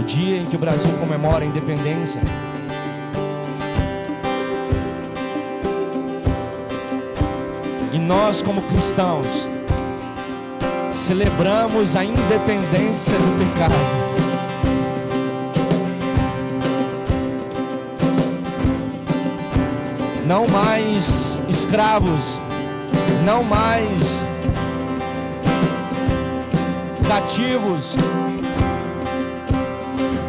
o dia em que o Brasil comemora a independência. E nós, como cristãos, celebramos a independência do pecado. Não mais escravos, não mais cativos,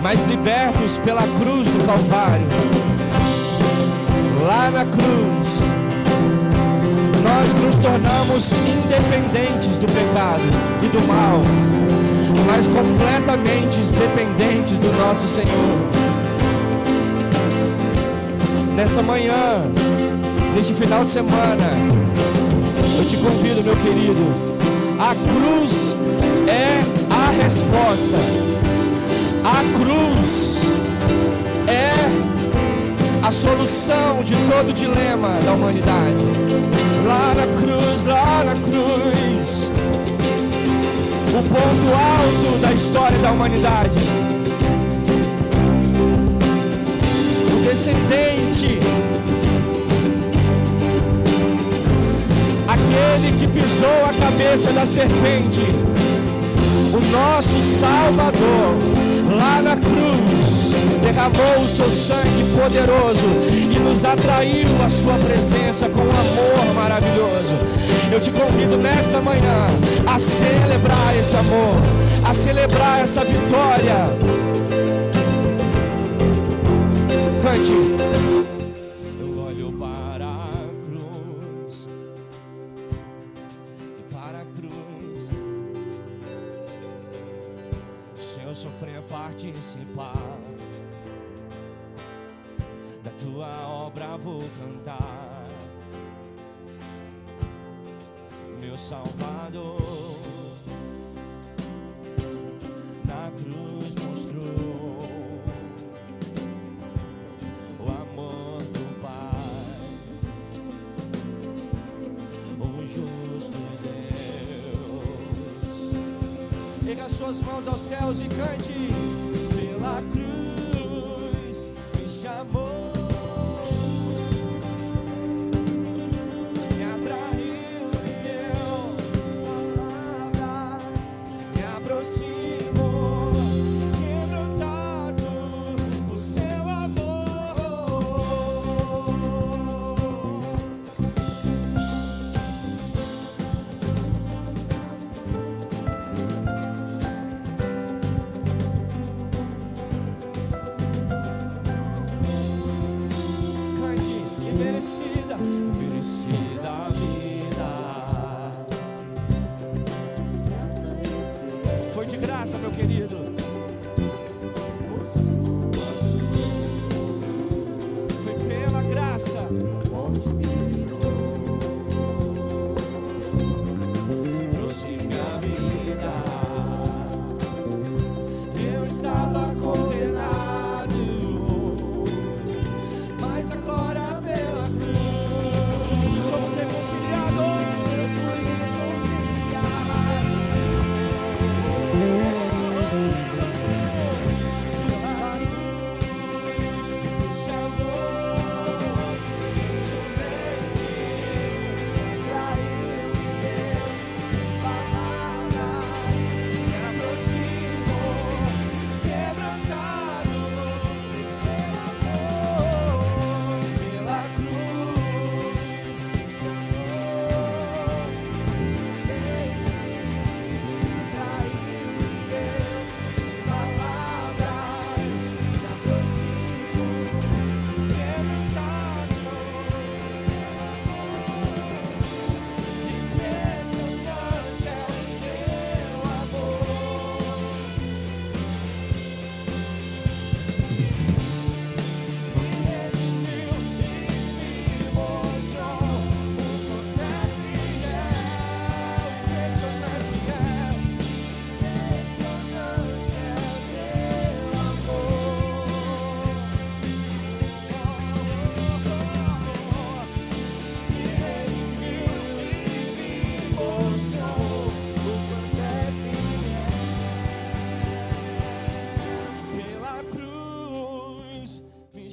mas libertos pela cruz do Calvário. Lá na cruz, nós nos tornamos independentes do pecado e do mal, mas completamente dependentes do nosso Senhor. Nessa manhã, neste final de semana, eu te convido, meu querido, a cruz é a resposta. A cruz é a solução de todo dilema da humanidade. Lá na cruz, o ponto alto da história da humanidade. O descendente, aquele que pisou a cabeça da serpente, o nosso Salvador, lá na cruz, derramou o seu sangue poderoso e nos atraiu à sua presença com um amor maravilhoso. Eu te convido nesta manhã a celebrar esse amor, a celebrar essa vitória. Cante. Eu olho para a cruz, e para a cruz o Senhor sofreu participar. Da tua obra vou cantar, meu Salvador. Na cruz mostrou o amor do Pai, o justo Deus. Erga suas mãos aos céus e cante. Pela cruz me chamou, me atraiu e eu palavras me aproximo, quebrantado por seu amor. Cante, que merecida, merecida a vida. Foi de graça, meu querido. Foi pela graça. Trouxe minha vida. Eu estava condenado, mas agora pela cruz somos reconciliados.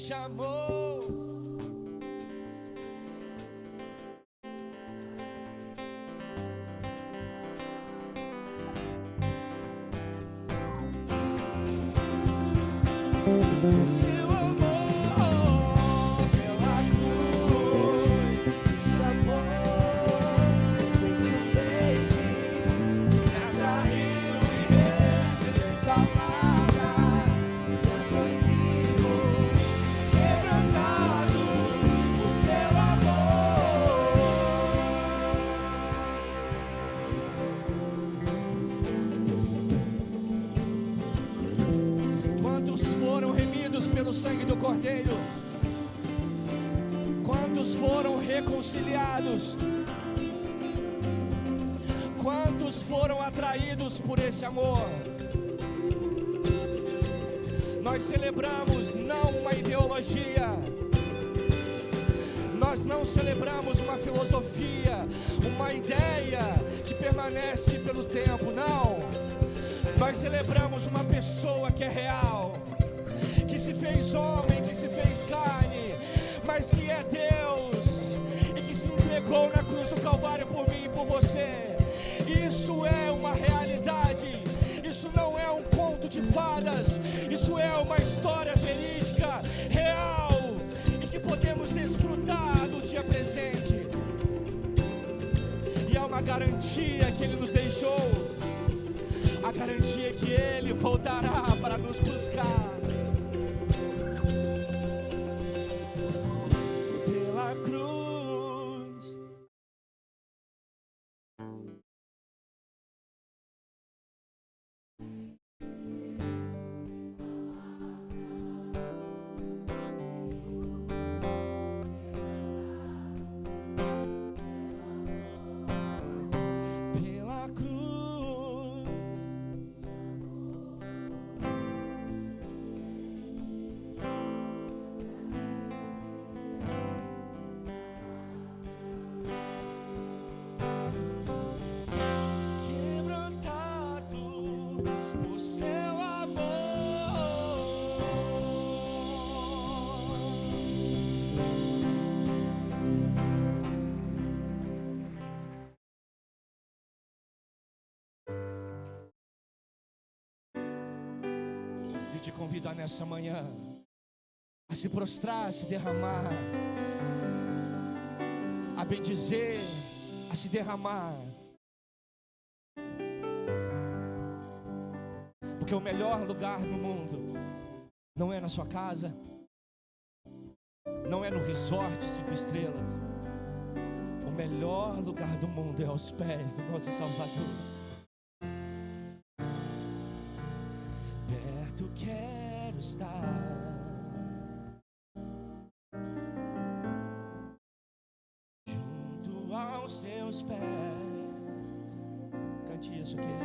chamou. O seu amor pela cruz me chamou, gentilmente me atraiu e sem palavras me aproximo, quebrantado o seu amor. Quantos foram remidos pelo sangue do Cordeiro? Quantos foram reconciliados? Quantos foram atraídos por esse amor? Nós celebramos não uma ideologia, nós não celebramos uma filosofia, uma ideia que permanece pelo tempo, não. Nós celebramos uma pessoa que é real, que se fez homem, que se fez carne, mas que é Deus e que se entregou na cruz do Calvário por mim e por você. Isso é uma realidade, isso não é um conto de fadas, isso é uma história verídica, real, e que podemos desfrutar do dia presente. E há uma garantia que Ele nos deixou, a garantia que Ele voltará para nos buscar. Pela cruz, pela cruz, quebrantado o seu amor. E te convido a nessa manhã a se prostrar, a se derramar, a bendizer, a se derramar. Porque o melhor lugar no mundo não é na sua casa, não é no resort 5 estrelas. O melhor lugar do mundo é aos pés do nosso Salvador. Perto quero estar, junto aos teus pés. Cante isso, querido.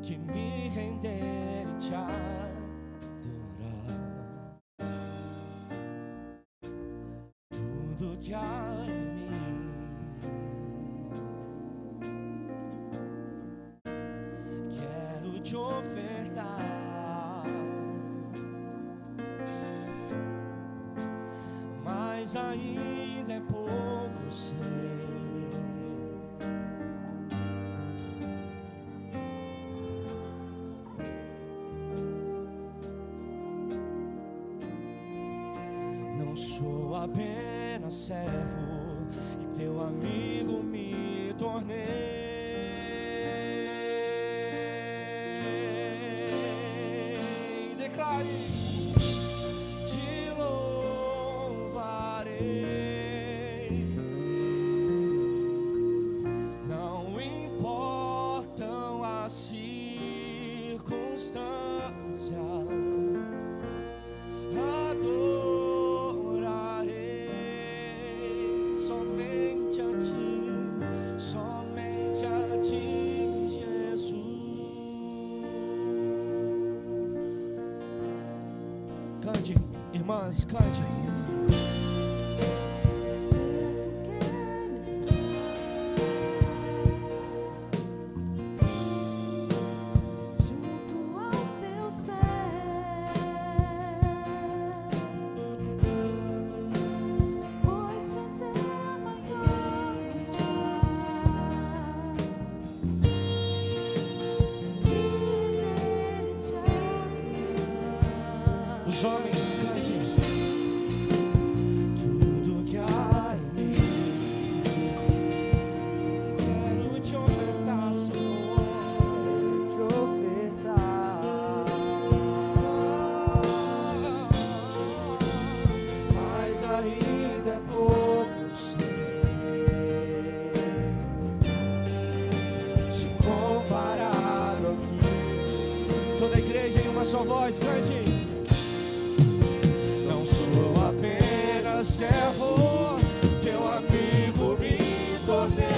Que me render e te adorar. Tudo que há em mim quero te ofertar, mas ainda é pouco, eu sei. Não sou apenas servo e teu amigo me tornei. Declare: te louvarei. Não importam as circunstâncias, adorarei somente a ti, Jesus. Cante, irmãs, cante. ainda é pouco, eu sei, se comparado ao que. Toda a igreja em uma só voz, cante. Não sou apenas servo, teu amigo me tornei.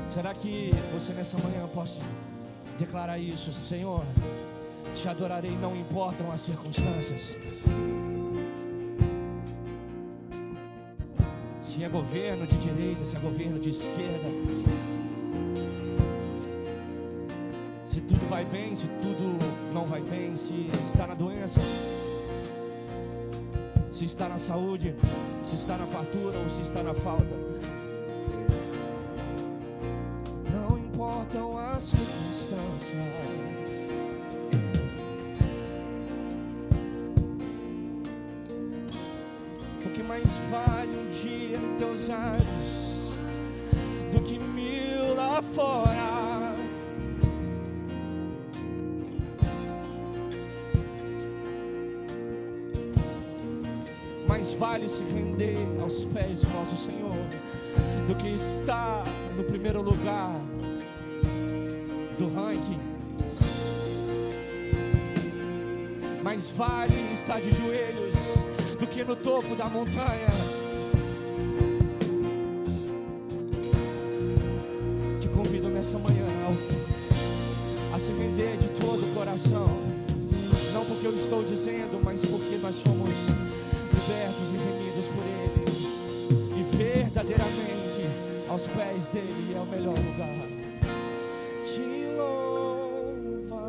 Será que você nessa manhã pode declarar isso? Senhor, te adorarei, não importam as circunstâncias. Se é governo de direita, se é governo de esquerda, se tudo vai bem, se tudo não vai bem, se está na doença, se está na saúde, se está na fartura ou se está na falta. Não importam as circunstâncias. O que mais vale um dia em teus olhos do que 1000 lá fora? Mais vale se render aos pés do nosso Senhor do que estar no primeiro lugar do ranking. Mais vale estar de joelhos do que no topo da montanha. Te convido nessa manhã a se render de todo o coração, não porque eu estou dizendo, mas porque nós somos libertos e remidos por Ele, e verdadeiramente aos pés dele é o melhor lugar. Te louvarei.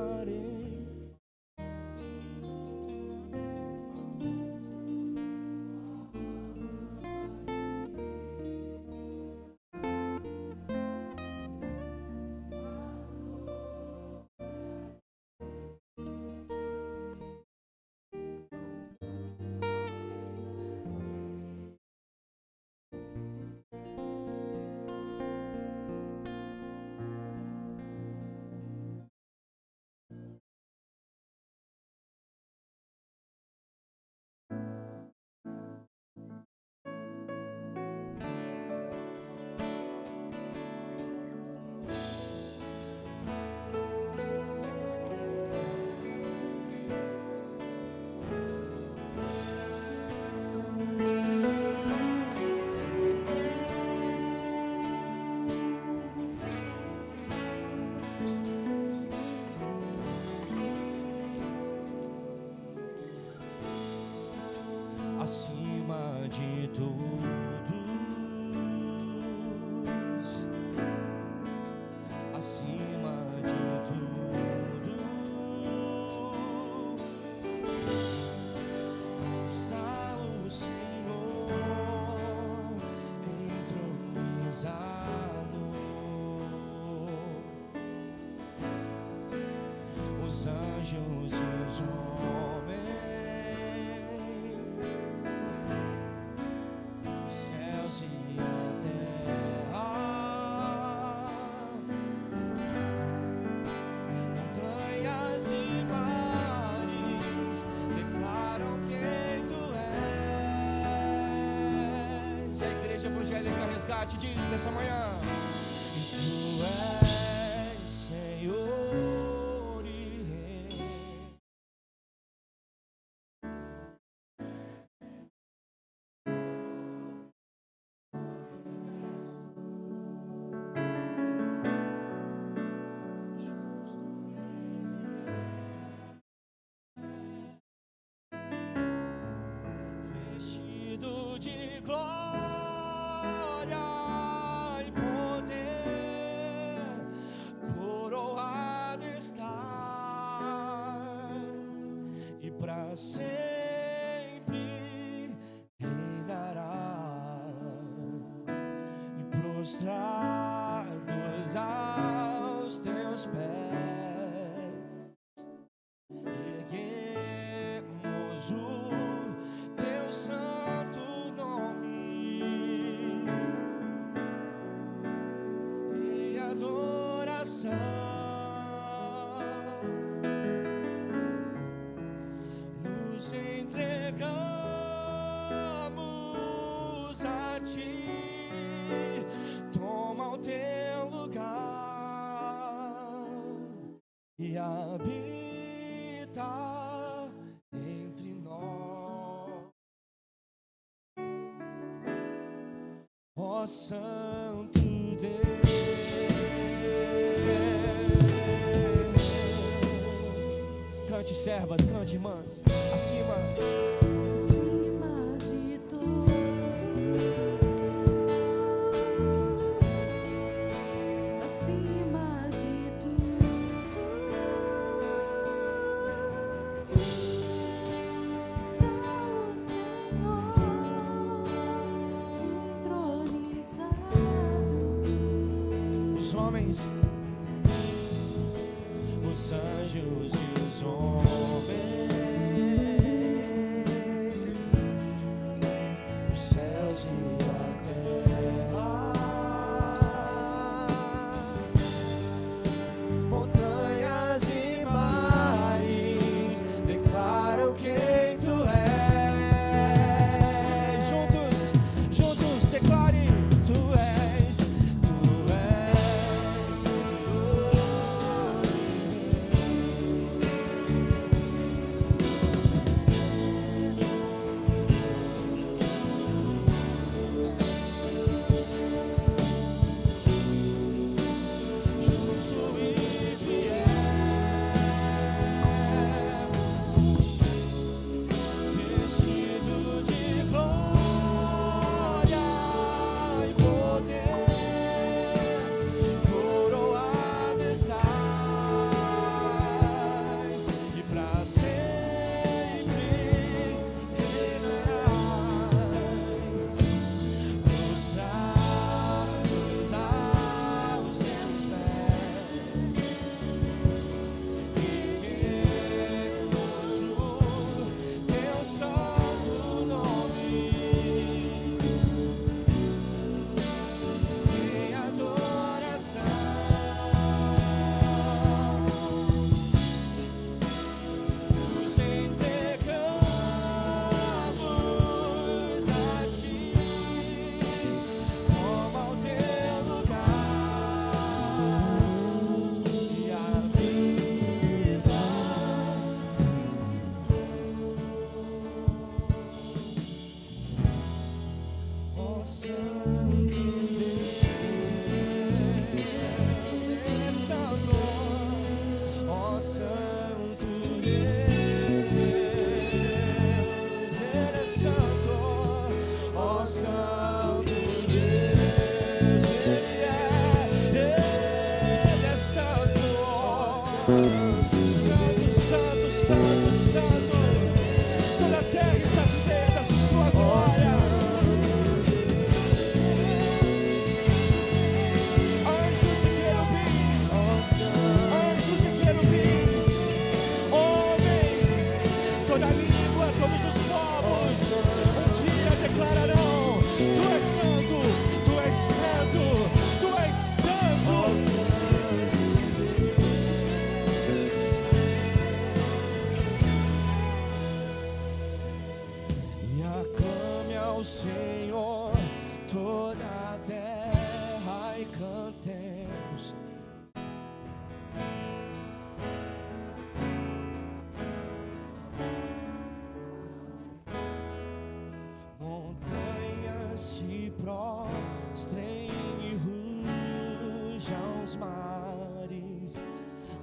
Acima de todos, acima de tudo, está o Senhor entronizado. Os anjos e os homens, e a terra, montanhas e mares declaram quem tu és. E a Igreja Evangélica Resgate diz nessa manhã: e tu és Senhor e Rei. de glória e poder, coroado está e para sempre reinará, e prostrados aos teus pés erguemos o teu santo nome em adoração. Nos entregamos a ti, toma o teu lugar e habita entre nós, ó Santo Deus. Cante, servas, cante, irmãs, acima de tudo, acima de tudo, está o Senhor entronizado. os homens, os anjos e os homens, os céus e a terra, montanhas e mares declaram quem tu és. Juntos declare: tu és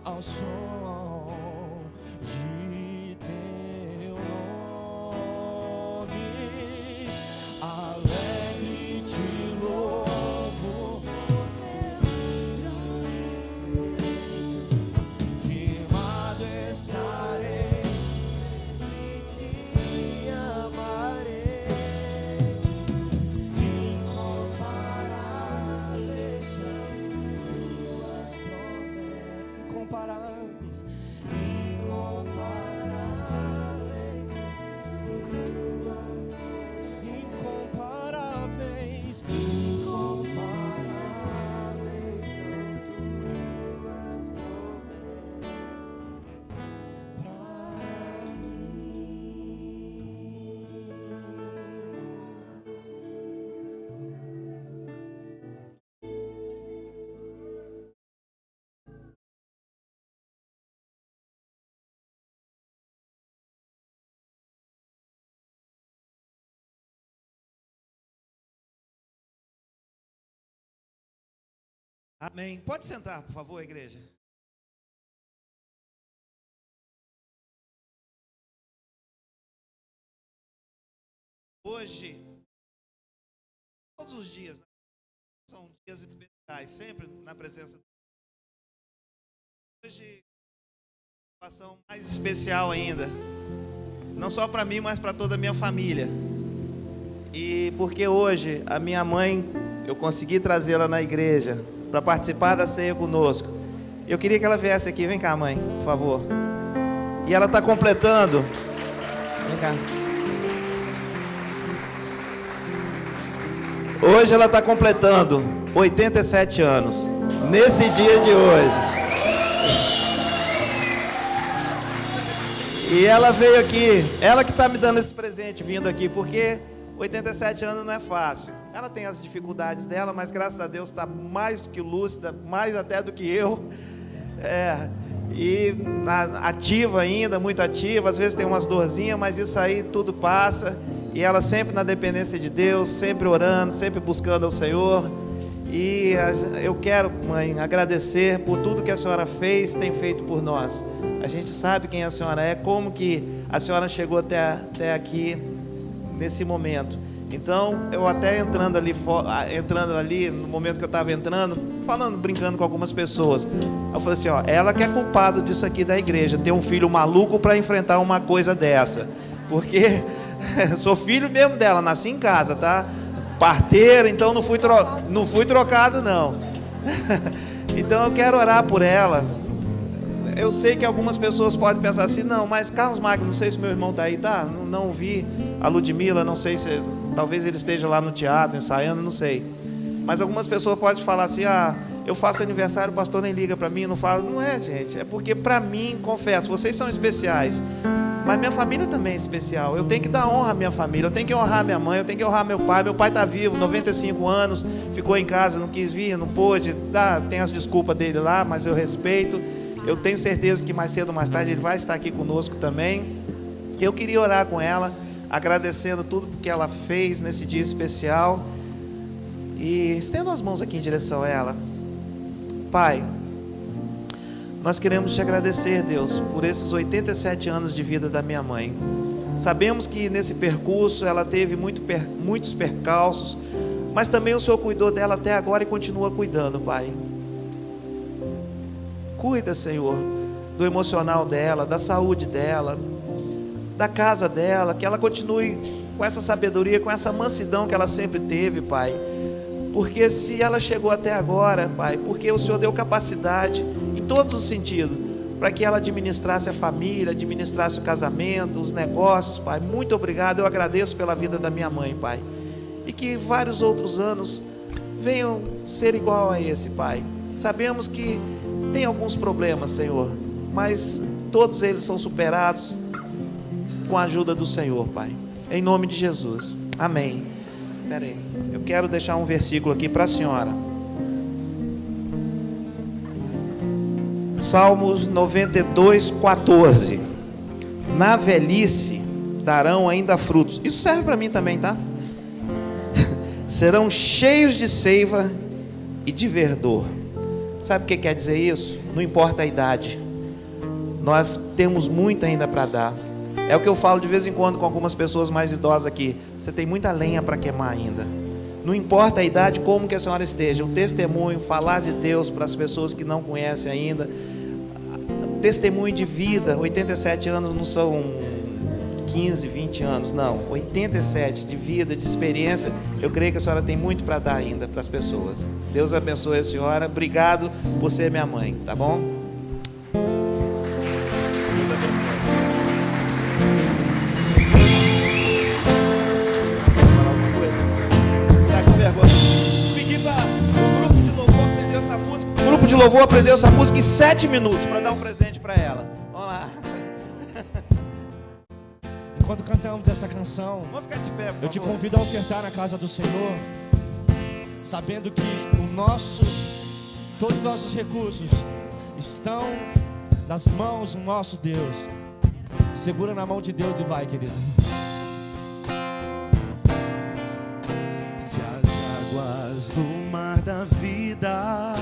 ao som de teu nome. Amém. Pode sentar, por favor, igreja. Hoje, todos os dias, né, são dias especiais, sempre na presença de Deus. Hoje, uma situação mais especial ainda, não só para mim, mas para toda a minha família. E porque hoje a minha mãe, eu consegui trazê-la na igreja para participar da ceia conosco. Eu queria que ela viesse aqui. Vem cá, mãe, por favor. E ela está completando. Vem cá. Hoje ela está completando 87 anos. Nesse dia de hoje. E ela veio aqui. Ela que está me dando esse presente vindo aqui, porque 87 anos não é fácil. Ela tem as dificuldades dela, mas graças a Deus está mais do que lúcida, mais até do que eu. E ativa ainda, muito ativa. Às vezes tem umas dorzinhas, mas isso aí tudo passa. E ela sempre na dependência de Deus, sempre orando, sempre buscando ao Senhor. E eu quero, mãe, agradecer por tudo que a senhora fez, tem feito por nós. A gente sabe quem a senhora é, como que a senhora chegou até aqui nesse momento. Então, eu até entrando ali, no momento que eu estava entrando, falando, brincando com algumas pessoas, eu falei assim, ela que é culpada disso aqui da igreja, ter um filho maluco para enfrentar uma coisa dessa, porque sou filho mesmo dela, nasci em casa, tá? Parteira, então não fui trocado não. Então eu quero orar por ela. Eu sei que algumas pessoas podem pensar assim, não, mas Carlos Magno, não sei se meu irmão está aí, tá? Não vi a Ludmila, não sei se, talvez ele esteja lá no teatro, ensaiando, não sei. Mas algumas pessoas podem falar assim, eu faço aniversário, o pastor nem liga para mim, não fala. Não é, gente, é porque para mim, confesso, vocês são especiais, mas minha família também é especial. Eu tenho que dar honra à minha família, eu tenho que honrar minha mãe, eu tenho que honrar meu pai está vivo, 95 anos, ficou em casa, não quis vir, não pôde, tem as desculpas dele lá, mas eu respeito. Eu tenho certeza que mais cedo ou mais tarde ele vai estar aqui conosco também. Eu queria orar com ela, agradecendo tudo que ela fez nesse dia especial. E estendo as mãos aqui em direção a ela. Pai, nós queremos te agradecer, Deus, por esses 87 anos de vida da minha mãe. Sabemos que nesse percurso ela teve muitos percalços, mas também o Senhor cuidou dela até agora e continua cuidando, Pai. Cuida, Senhor, do emocional dela, da saúde dela, da casa dela, que ela continue com essa sabedoria, com essa mansidão que ela sempre teve, Pai. Porque se ela chegou até agora, Pai, porque o Senhor deu capacidade em todos os sentidos, para que ela administrasse a família, administrasse o casamento, os negócios, Pai. Muito obrigado, eu agradeço pela vida da minha mãe, Pai. E que vários outros anos venham ser igual a esse, Pai. Sabemos que tem alguns problemas, Senhor, mas todos eles são superados com a ajuda do Senhor, Pai. Em nome de Jesus. Amém. Espera aí. Eu quero deixar um versículo aqui para a senhora. Salmos 92:14. Na velhice darão ainda frutos. Isso serve para mim também, tá? Serão cheios de seiva e de verdor. Sabe o que quer dizer isso? Não importa a idade, nós temos muito ainda para dar. É o que eu falo de vez em quando com algumas pessoas mais idosas aqui. Você tem muita lenha para queimar ainda. Não importa a idade, como que a senhora esteja. O testemunho, falar de Deus para as pessoas que não conhecem ainda. Testemunho de vida. 87 anos não são 15, 20 anos, não. 87 de vida, de experiência. Eu creio que a senhora tem muito para dar ainda para as pessoas. Deus abençoe a senhora. Obrigado por ser minha mãe, tá bom? Tá com vergonha. Pedi para o grupo de louvor aprender essa música. O grupo de louvor aprendeu essa música em 7 minutos para dar um presente para ela. Vamos lá. Enquanto cantamos essa canção, Vamos ficar de pé, por eu te favor. convido a ofertar na casa do Senhor, sabendo que todos os nossos recursos estão nas mãos do nosso Deus. Segura na mão de Deus e vai, querido. Se as águas do mar da vida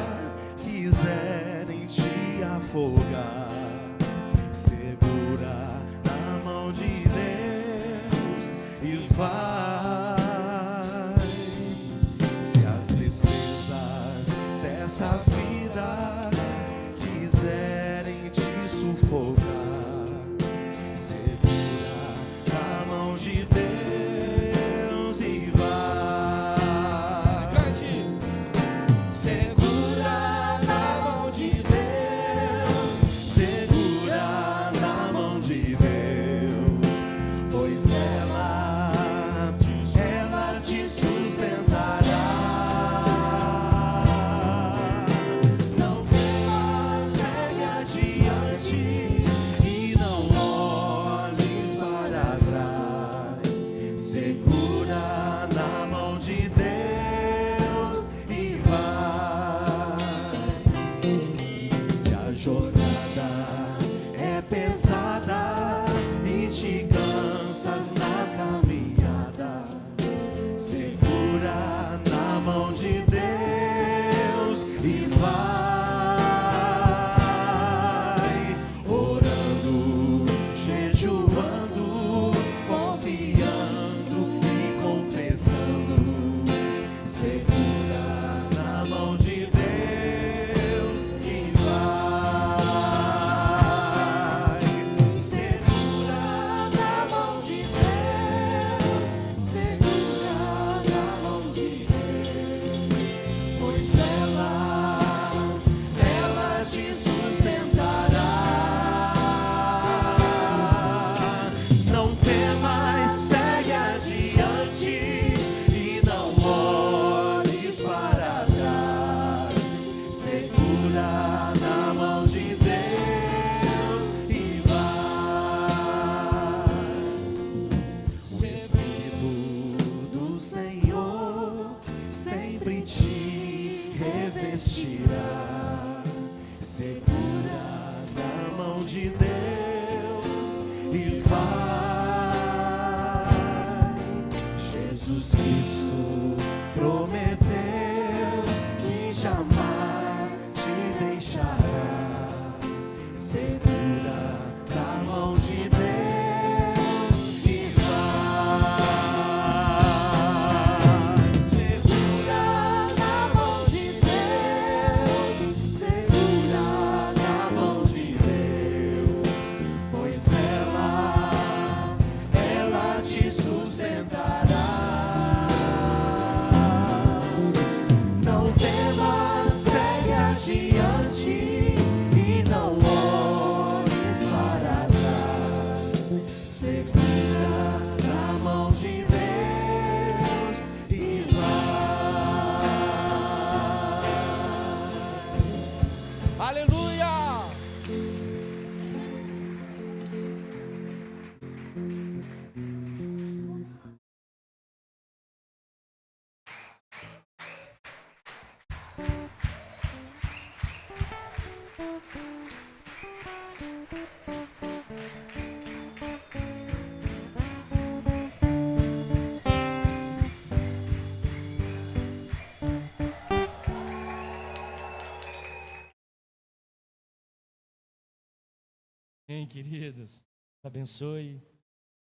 Amém, queridos. Abençoe.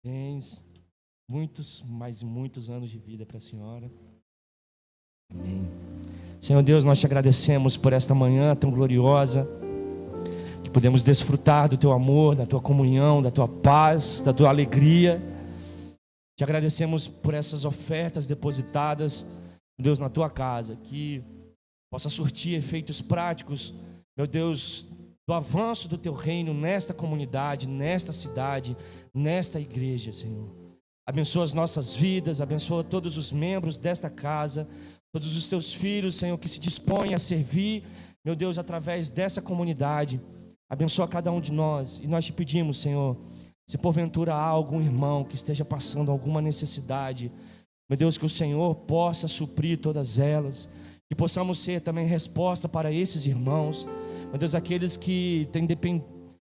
Bens, muitos, mais muitos anos de vida para a senhora. Amém. Senhor Deus, nós te agradecemos por esta manhã tão gloriosa, que podemos desfrutar do teu amor, da tua comunhão, da tua paz, da tua alegria. Te agradecemos por essas ofertas depositadas, Deus, na tua casa, que possa surtir efeitos práticos, meu Deus, do avanço do teu reino nesta comunidade, nesta cidade, nesta igreja, Senhor. Abençoa as nossas vidas, abençoa todos os membros desta casa, todos os teus filhos, Senhor, que se dispõem a servir, meu Deus, através dessa comunidade. Abençoa cada um de nós, e nós te pedimos, Senhor, se porventura há algum irmão que esteja passando alguma necessidade, meu Deus, que o Senhor possa suprir todas elas, que possamos ser também resposta para esses irmãos, meu Deus, aqueles que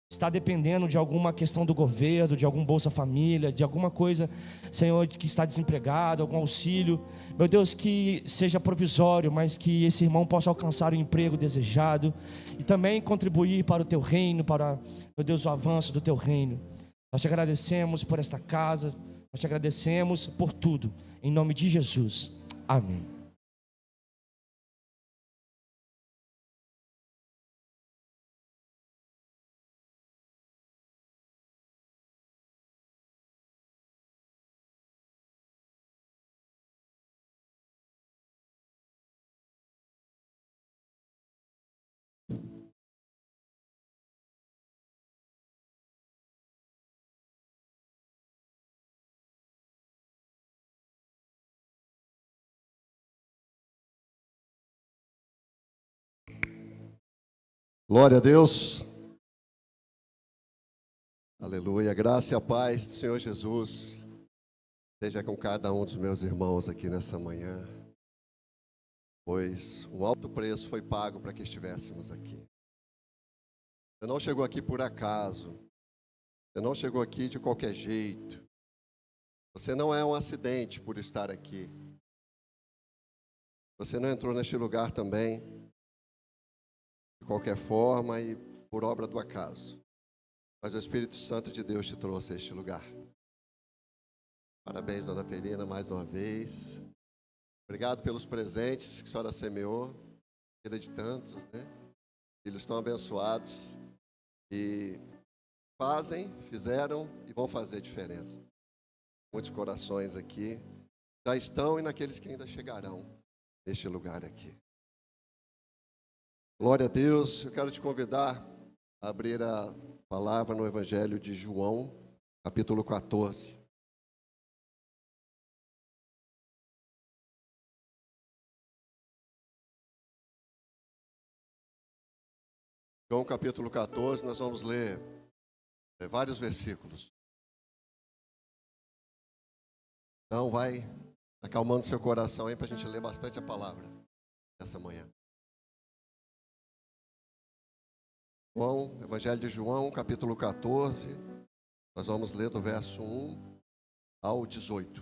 está dependendo de alguma questão do governo, de algum Bolsa Família, de alguma coisa, Senhor, que está desempregado, algum auxílio, meu Deus, que seja provisório, mas que esse irmão possa alcançar o emprego desejado e também contribuir para o teu reino, para, meu Deus, o avanço do teu reino. Nós te agradecemos por esta casa, nós te agradecemos por tudo, em nome de Jesus, amém. Glória a Deus. Aleluia. Graça e a paz do Senhor Jesus esteja com cada um dos meus irmãos aqui nessa manhã, pois um alto preço foi pago para que estivéssemos aqui. Você não chegou aqui por acaso, você não chegou aqui de qualquer jeito, você não é um acidente por estar aqui, você não entrou neste lugar também de qualquer forma e por obra do acaso, mas o Espírito Santo de Deus te trouxe a este lugar. Parabéns, dona Ferina, mais uma vez. Obrigado pelos presentes que a senhora semeou, filha de tantos, né? Filhos tão abençoados e fizeram e vão fazer diferença. Muitos corações aqui já estão e naqueles que ainda chegarão neste lugar aqui. Glória a Deus. Eu quero te convidar a abrir a palavra no Evangelho de João, capítulo 14. João capítulo 14, nós vamos ler vários versículos. Então vai acalmando seu coração aí para a gente ler bastante a palavra nessa manhã. Evangelho de João, capítulo 14, nós vamos ler do verso 1 ao 18.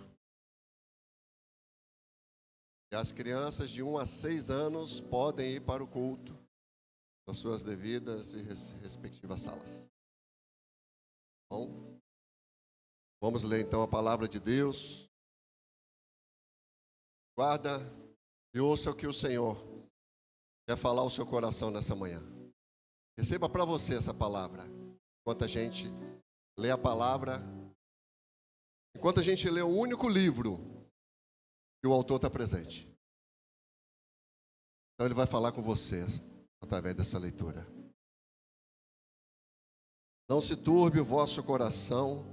E as crianças de 1 a 6 anos podem ir para o culto nas suas devidas e respectivas salas. Bom, vamos ler então a palavra de Deus. Guarda e ouça o que o Senhor quer falar ao seu coração nessa manhã. Receba para você essa palavra. Enquanto a gente lê a palavra, enquanto a gente lê o único livro que o autor está presente. Então ele vai falar com você através dessa leitura. Não se turbe o vosso coração,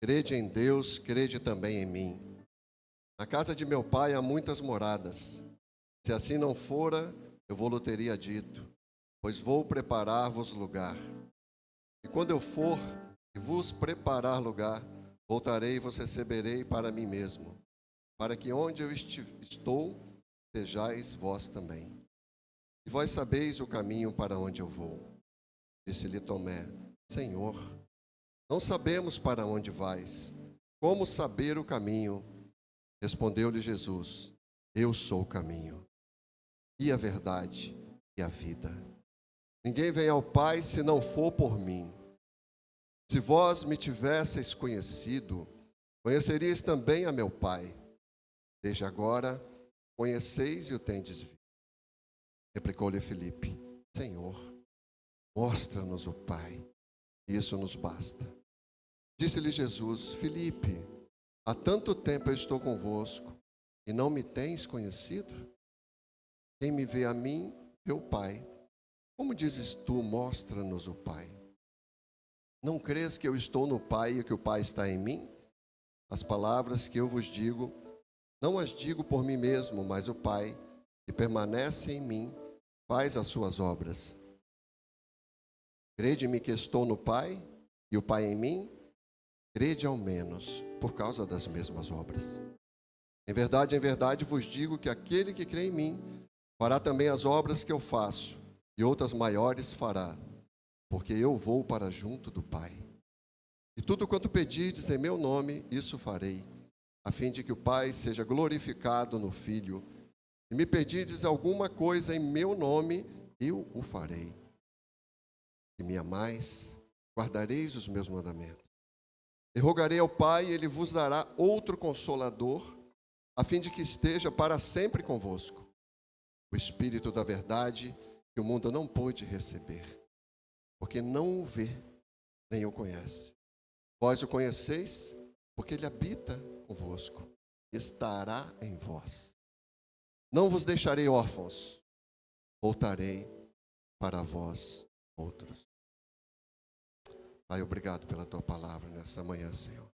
crede em Deus, crede também em mim. Na casa de meu pai há muitas moradas. Se assim não fora, eu vou-lhe teria dito, pois vou preparar-vos lugar. E quando eu for e vos preparar lugar, voltarei e vos receberei para mim mesmo, para que onde eu estou, sejais vós também. E vós sabeis o caminho para onde eu vou. Disse-lhe Tomé: Senhor, não sabemos para onde vais. Como saber o caminho? Respondeu-lhe Jesus: Eu sou o caminho, e a verdade, e a vida. Ninguém vem ao Pai se não for por mim. Se vós me tivesseis conhecido, conheceríeis também a meu Pai. Desde agora, conheceis e o tendes visto. Replicou-lhe Filipe: Senhor, mostra-nos o Pai, e isso nos basta. Disse-lhe Jesus: Filipe, há tanto tempo eu estou convosco, e não me tens conhecido? Quem me vê a mim, vê o Pai. Como dizes tu, mostra-nos o Pai? Não crês que eu estou no Pai e que o Pai está em mim? As palavras que eu vos digo, não as digo por mim mesmo, mas o Pai, que permanece em mim, faz as suas obras. Crede-me que estou no Pai e o Pai em mim? Crede ao menos, por causa das mesmas obras. Em verdade vos digo que aquele que crê em mim fará também as obras que eu faço, e outras maiores fará, porque eu vou para junto do Pai. E tudo quanto pedirdes em meu nome, isso farei, a fim de que o Pai seja glorificado no Filho. Se me pedirdes alguma coisa em meu nome, eu o farei. Se me amais, guardareis os meus mandamentos. E rogarei ao Pai, e Ele vos dará outro Consolador, a fim de que esteja para sempre convosco. O Espírito da verdade, que o mundo não pôde receber, porque não o vê, nem o conhece. Vós o conheceis, porque Ele habita convosco, estará em vós. Não vos deixarei órfãos, voltarei para vós outros. Pai, obrigado pela Tua palavra nessa manhã, Senhor.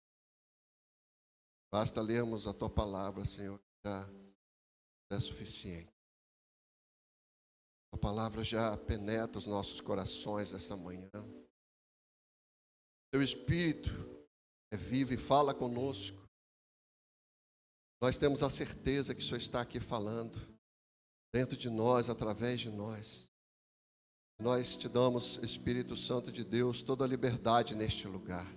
Basta lermos a Tua palavra, Senhor, que já é suficiente. A palavra já penetra os nossos corações nessa manhã. Teu Espírito é vivo e fala conosco. Nós temos a certeza que o Senhor está aqui falando, dentro de nós, através de nós. Nós te damos, Espírito Santo de Deus, toda a liberdade neste lugar,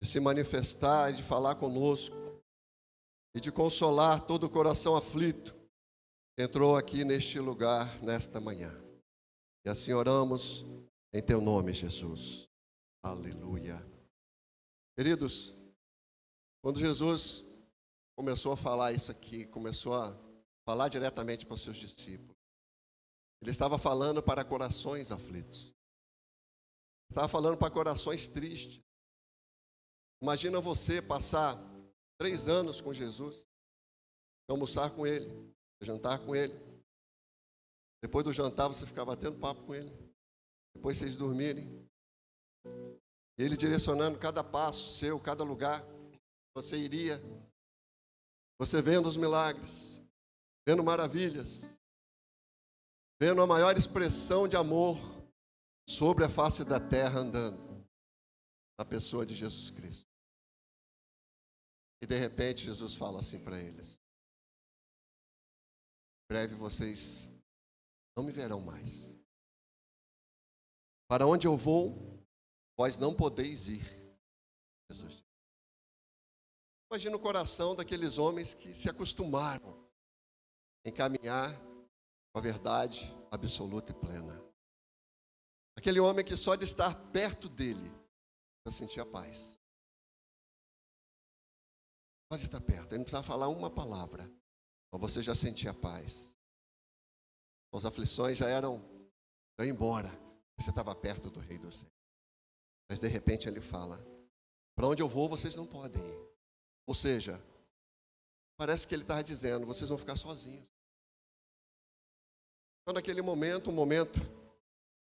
de se manifestar e de falar conosco, e de consolar todo o coração aflito que entrou aqui neste lugar, nesta manhã. E assim oramos em teu nome, Jesus. Aleluia. Queridos, quando Jesus começou a falar isso aqui, começou a falar diretamente para os seus discípulos, Ele estava falando para corações aflitos. Estava falando para corações tristes. Imagina você passar 3 anos com Jesus, almoçar com Ele, jantar com Ele. Depois do jantar você ficar batendo papo com Ele. Depois vocês dormirem. Ele direcionando cada passo seu, cada lugar que você iria. Você vendo os milagres, vendo maravilhas, vendo a maior expressão de amor sobre a face da terra andando, na pessoa de Jesus Cristo. E de repente Jesus fala assim para eles: em breve vocês não me verão mais. Para onde eu vou, vós não podeis ir. Jesus disse. Imagina o coração daqueles homens que se acostumaram em caminhar com a verdade absoluta e plena. Aquele homem que só de estar perto dele já sentia paz. Só de estar perto, ele não precisava falar uma palavra, mas você já sentia paz. As aflições já iam embora, você estava perto do Rei do Céu. Mas de repente ele fala: para onde eu vou, vocês não podem ir. Ou seja, parece que ele estava dizendo: vocês vão ficar sozinhos. Então, naquele momento, um momento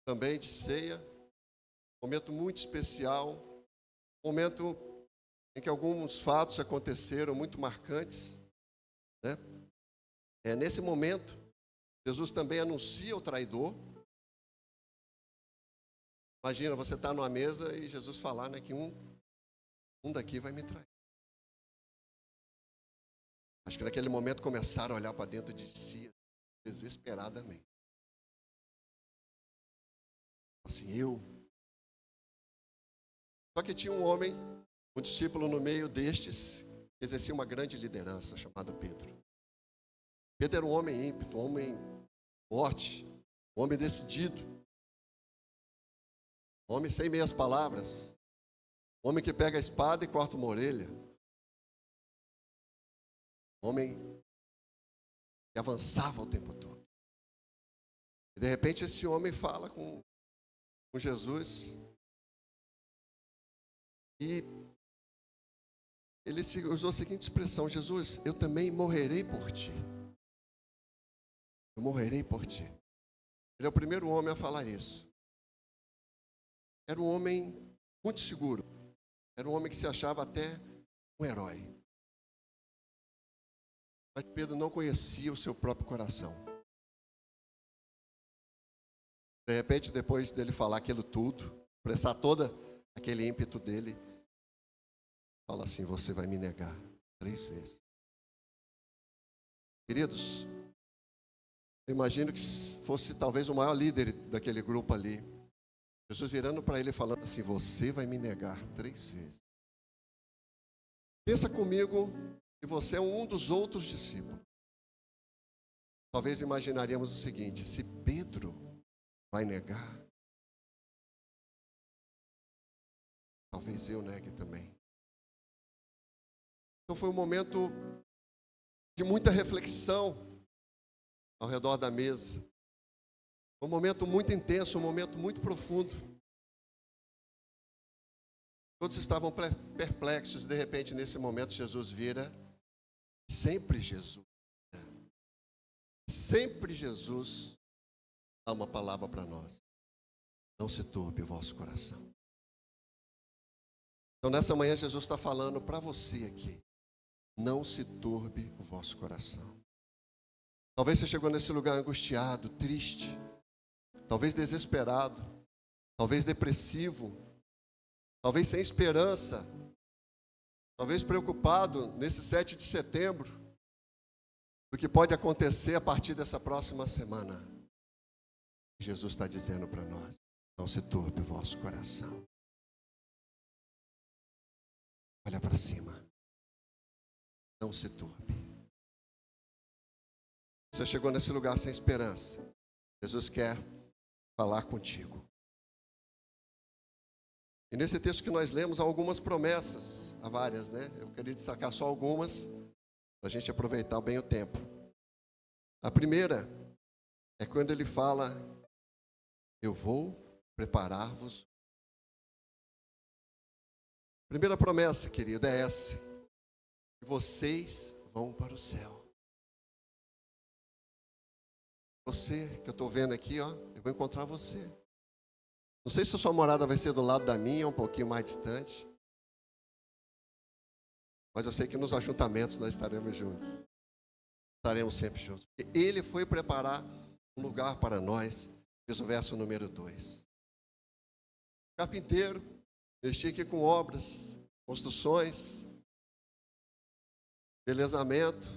também de ceia, um momento muito especial, um momento em que alguns fatos aconteceram muito marcantes, né? Nesse momento, Jesus também anuncia o traidor. Imagina, você está numa mesa e Jesus falar, né, que um daqui vai me trair. Acho que naquele momento começaram a olhar para dentro de si desesperadamente. Assim, eu. Só que tinha um homem, um discípulo no meio destes, que exercia uma grande liderança, chamado Pedro. Pedro era um homem ímpeto, um homem forte, um homem decidido, um homem sem meias palavras, um homem que pega a espada e corta uma orelha, um homem que avançava o tempo todo. E de repente esse homem fala com Jesus e ele usou a seguinte expressão: Jesus, eu também morrerei por ti. Eu morrerei por ti. Ele é o primeiro homem a falar isso. Era um homem muito seguro. Era um homem que se achava até um herói. Mas Pedro não conhecia o seu próprio coração. De repente, depois dele falar aquilo tudo, expressar todo aquele ímpeto dele, fala assim: você vai me negar 3 vezes. Queridos, eu imagino que fosse talvez o maior líder daquele grupo ali. Jesus virando para ele e falando assim: você vai me negar 3 vezes. Pensa comigo que você é um dos outros discípulos. Talvez imaginaríamos o seguinte: se Pedro vai negar, talvez eu negue também. Então foi um momento de muita reflexão ao redor da mesa. Um momento muito intenso, um momento muito profundo. Todos estavam perplexos. De repente, nesse momento, Jesus vira. Sempre Jesus dá uma palavra para nós: não se turbe o vosso coração. Então, nessa manhã, Jesus está falando para você aqui: não se turbe o vosso coração. Talvez você chegou nesse lugar angustiado, triste, talvez desesperado, talvez depressivo, talvez sem esperança, talvez preocupado nesse 7 de setembro, do que pode acontecer a partir dessa próxima semana. Jesus está dizendo para nós: não se turbe o vosso coração. Olha para cima. Não se turbe. Você chegou nesse lugar sem esperança. Jesus quer falar contigo. E nesse texto que nós lemos há algumas promessas, há várias, né? Eu queria destacar só algumas, para a gente aproveitar bem o tempo. A primeira é quando ele fala: eu vou preparar-vos. Primeira promessa, querido, é essa: que vocês vão para o céu. Você que eu estou vendo aqui, ó, eu vou encontrar você. Não sei se a sua morada vai ser do lado da minha, um pouquinho mais distante. Mas eu sei que nos ajuntamentos nós estaremos juntos. Estaremos sempre juntos. Ele foi preparar um lugar para nós, diz o verso número 2. Carpinteiro, mexi aqui com obras, construções, belezamento,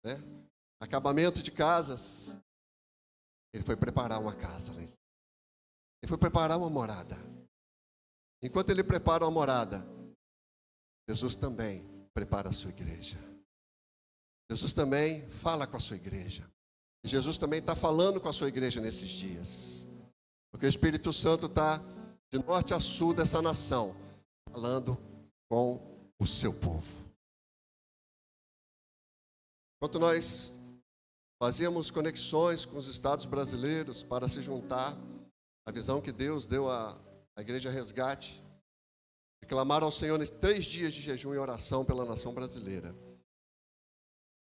né? Acabamento de casas. Ele foi preparar uma casa lá em cima. Ele foi preparar uma morada. Enquanto ele prepara uma morada, Jesus também prepara a sua igreja. Jesus também fala com a sua igreja. E Jesus também está falando com a sua igreja nesses dias. Porque o Espírito Santo está de norte a sul dessa nação, falando com o seu povo. Enquanto nós fazíamos conexões com os estados brasileiros para se juntar à visão que Deus deu à Igreja Resgate, de clamar ao Senhor nesses 3 dias de jejum e oração pela nação brasileira,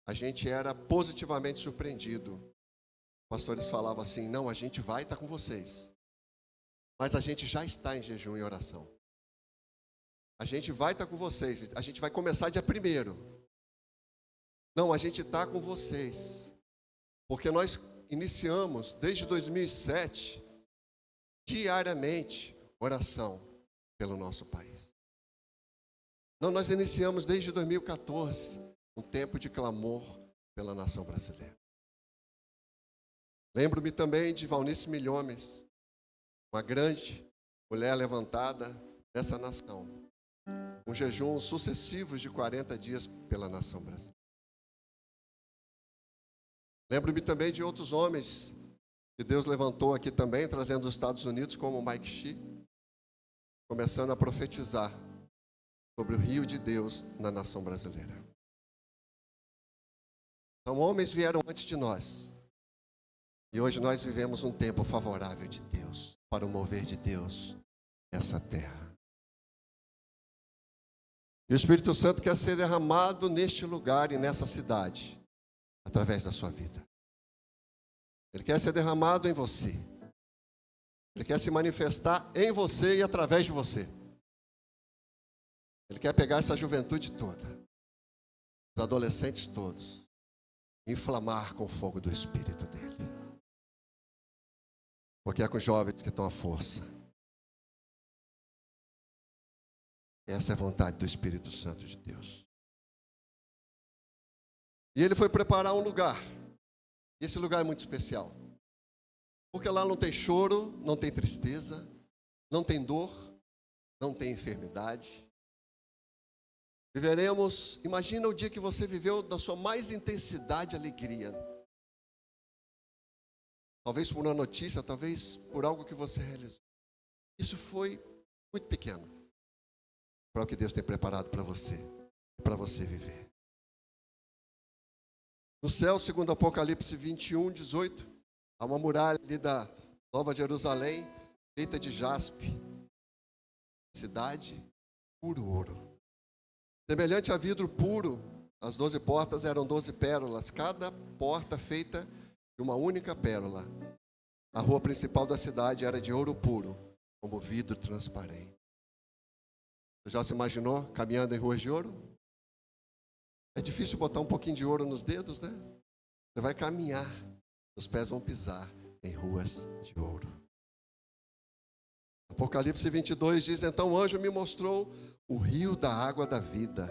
a gente era positivamente surpreendido. Os pastores falavam assim: não, a gente vai estar com vocês, mas a gente já está em jejum e oração. A gente vai estar com vocês, a gente vai começar dia 1º. Não, a gente está com vocês. Porque nós iniciamos, desde 2007, diariamente, oração pelo nosso país. Não, nós iniciamos desde 2014, um tempo de clamor pela nação brasileira. Lembro-me também de Valnice Milhomes, uma grande mulher levantada nessa nação, com jejuns sucessivos de 40 dias pela nação brasileira. Lembro-me também de outros homens que Deus levantou aqui também, trazendo os Estados Unidos, como o Mike Shee, começando a profetizar sobre o rio de Deus na nação brasileira. Então, homens vieram antes de nós. E hoje nós vivemos um tempo favorável de Deus, para o mover de Deus nessa terra. E o Espírito Santo quer ser derramado neste lugar e nessa cidade, através da sua vida. Ele quer ser derramado em você. Ele quer se manifestar em você e através de você. Ele quer pegar essa juventude toda, os adolescentes todos, e inflamar com o fogo do Espírito dele. Porque é com os jovens que estão a força. Essa é a vontade do Espírito Santo de Deus. E ele foi preparar um lugar. E esse lugar é muito especial. Porque lá não tem choro, não tem tristeza, não tem dor, não tem enfermidade. Viveremos, imagina o dia que você viveu da sua mais intensidade alegria. Talvez por uma notícia, talvez por algo que você realizou. Isso foi muito pequeno para o que Deus tem preparado para você viver. No céu, segundo Apocalipse 21, 18, há uma muralha ali da Nova Jerusalém, feita de jaspe, cidade, puro ouro. Semelhante a vidro puro, as 12 portas eram 12 pérolas, cada porta feita de uma única pérola. A rua principal da cidade era de ouro puro, como vidro transparente. Você já se imaginou caminhando em ruas de ouro? É difícil botar um pouquinho de ouro nos dedos, né? Você vai caminhar, os pés vão pisar em ruas de ouro. Apocalipse 22 diz: então o anjo me mostrou o rio da água da vida,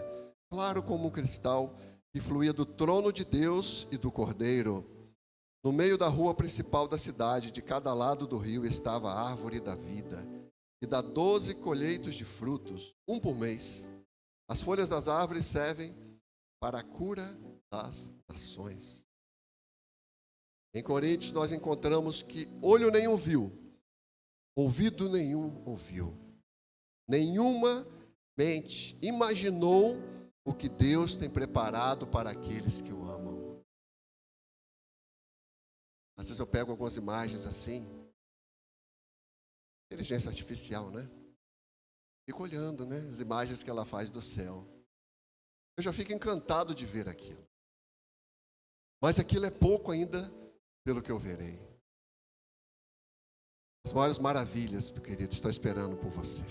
claro como um cristal, que fluía do trono de Deus e do Cordeiro. No meio da rua principal da cidade, de cada lado do rio, estava a árvore da vida, que dá 12 colheitos de frutos, um por mês. As folhas das árvores servem para a cura das nações. Em Coríntios nós encontramos que olho nenhum viu, ouvido nenhum ouviu, nenhuma mente imaginou o que Deus tem preparado para aqueles que o amam. Às vezes eu pego algumas imagens assim, inteligência artificial, né? Fico olhando, né? As imagens que ela faz do céu. Eu já fico encantado de ver aquilo. Mas aquilo é pouco ainda pelo que eu verei. As maiores maravilhas, meu querido, estão esperando por você.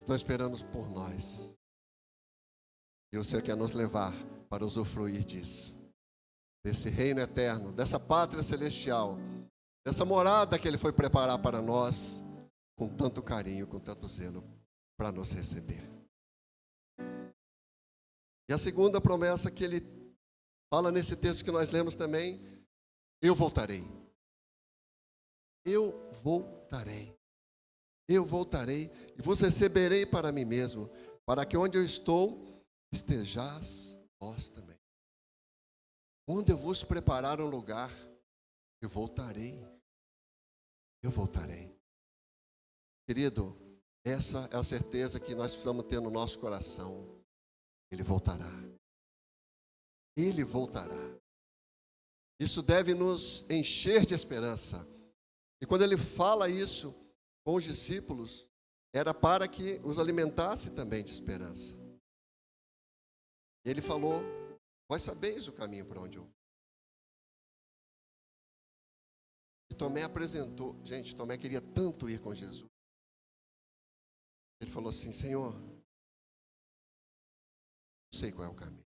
Estão esperando por nós. E o Senhor quer nos levar para usufruir disso. Desse reino eterno, dessa pátria celestial, dessa morada que Ele foi preparar para nós, com tanto carinho, com tanto zelo, para nos receber. E a segunda promessa que Ele fala nesse texto que nós lemos também: eu voltarei. Eu voltarei. Eu voltarei e vos receberei para mim mesmo, para que onde eu estou, estejais vós também. Quando eu vos preparar um lugar, eu voltarei. Eu voltarei. Querido, essa é a certeza que nós precisamos ter no nosso coração. Ele voltará. Ele voltará. Isso deve nos encher de esperança. E quando ele fala isso com os discípulos, era para que os alimentasse também de esperança. Ele falou: vós sabeis o caminho para onde eu vou. E Tomé apresentou. Gente, Tomé queria tanto ir com Jesus. Ele falou assim: Senhor, não sei qual é o caminho,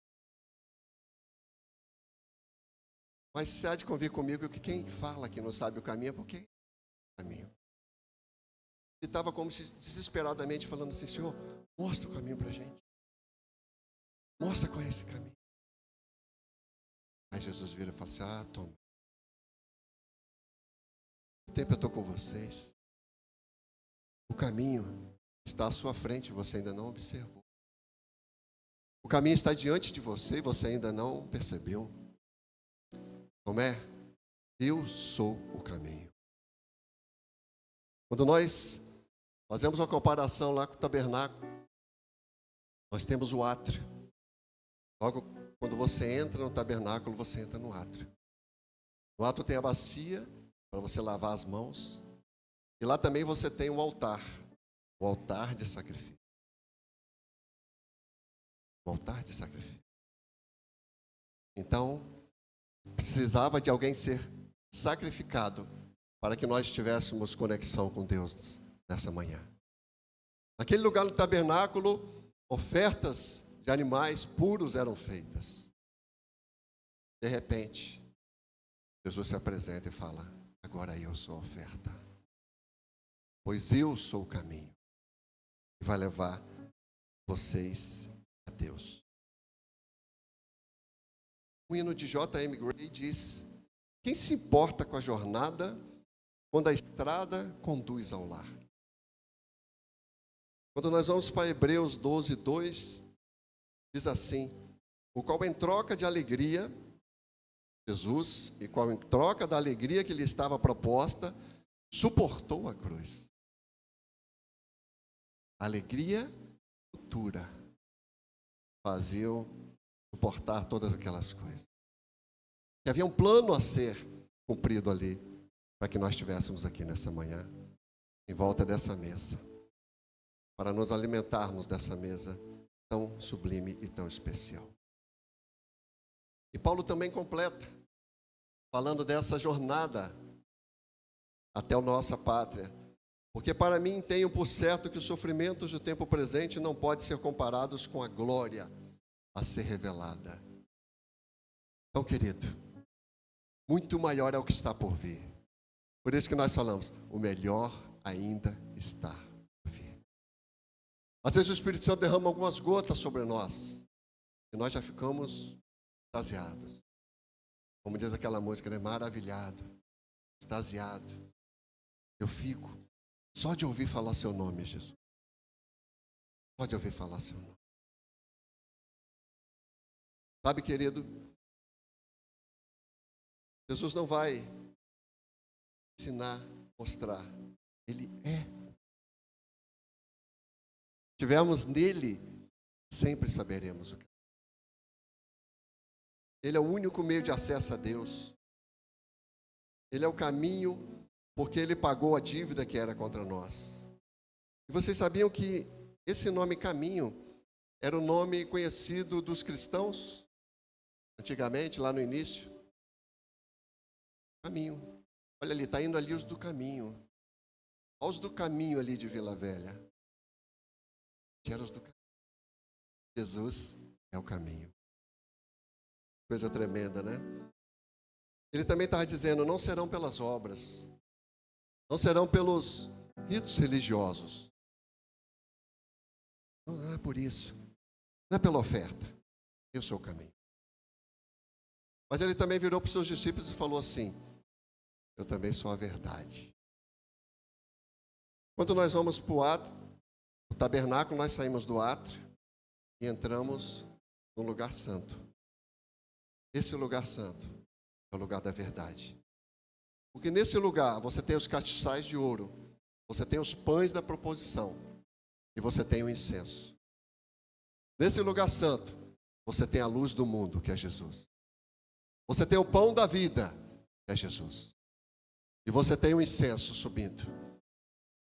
mas você há de convir comigo que quem fala que não sabe o caminho é porque é o caminho. Ele estava como se desesperadamente falando assim: Senhor, mostra o caminho para a gente. Mostra qual é esse caminho. Aí Jesus vira e fala assim: Tomé, o tempo eu estou com vocês. O caminho está à sua frente, você ainda não observou. O caminho está diante de você e você ainda não percebeu. Tomé, eu sou o caminho. Quando nós fazemos uma comparação lá com o tabernáculo, nós temos o átrio. Logo, quando você entra no tabernáculo, você entra no átrio. No átrio tem a bacia para você lavar as mãos. E lá também você tem o altar de sacrifício. O altar de sacrifício. Então, precisava de alguém ser sacrificado para que nós tivéssemos conexão com Deus nessa manhã. Naquele lugar no tabernáculo, ofertas de animais puros eram feitas. De repente, Jesus se apresenta e fala: agora eu sou a oferta, pois eu sou o caminho que vai levar vocês a Deus. O hino de J.M. Gray diz: quem se importa com a jornada quando a estrada conduz ao lar? Quando nós vamos para Hebreus 12, 2, diz assim: o qual em troca de alegria, Jesus, e qual em troca da alegria que lhe estava proposta, suportou a cruz. A alegria futura fazia suportar todas aquelas coisas. E havia um plano a ser cumprido ali, para que nós estivéssemos aqui nessa manhã, em volta dessa mesa, para nos alimentarmos dessa mesa tão sublime e tão especial. E Paulo também completa, falando dessa jornada até a nossa pátria. Porque para mim tenho por certo que os sofrimentos do tempo presente não podem ser comparados com a glória a ser revelada. Então, querido, muito maior é o que está por vir. Por isso que nós falamos, o melhor ainda está por vir. Às vezes o Espírito Santo derrama algumas gotas sobre nós, e nós já ficamos extasiados. Como diz aquela música, né? Maravilhado, extasiado. Eu fico só de ouvir falar seu nome, Jesus. Só de ouvir falar seu nome. Sabe, querido, Jesus não vai ensinar, mostrar. Ele é. Se estivermos nele, sempre saberemos o que. Ele é o único meio de acesso a Deus. Ele é o caminho, porque ele pagou a dívida que era contra nós. E vocês sabiam que esse nome caminho era o nome conhecido dos cristãos? Antigamente, lá no início. Caminho. Olha ali, está indo ali os do caminho. Olha os do caminho ali de Vila Velha. Que eram os do caminho. Jesus é o caminho. Coisa tremenda, né? Ele também estava dizendo, não serão pelas obras. Não serão pelos ritos religiosos. Não é por isso. Não é pela oferta. Eu sou o caminho. Mas ele também virou para os seus discípulos e falou assim, eu também sou a verdade. Quando nós vamos para o átrio, o tabernáculo, nós saímos do átrio e entramos no lugar santo. Esse lugar santo é o lugar da verdade. Porque nesse lugar você tem os castiçais de ouro, você tem os pães da proposição e você tem o incenso. Nesse lugar santo, você tem a luz do mundo, que é Jesus. Você tem o pão da vida, que é Jesus. E você tem o incenso subindo.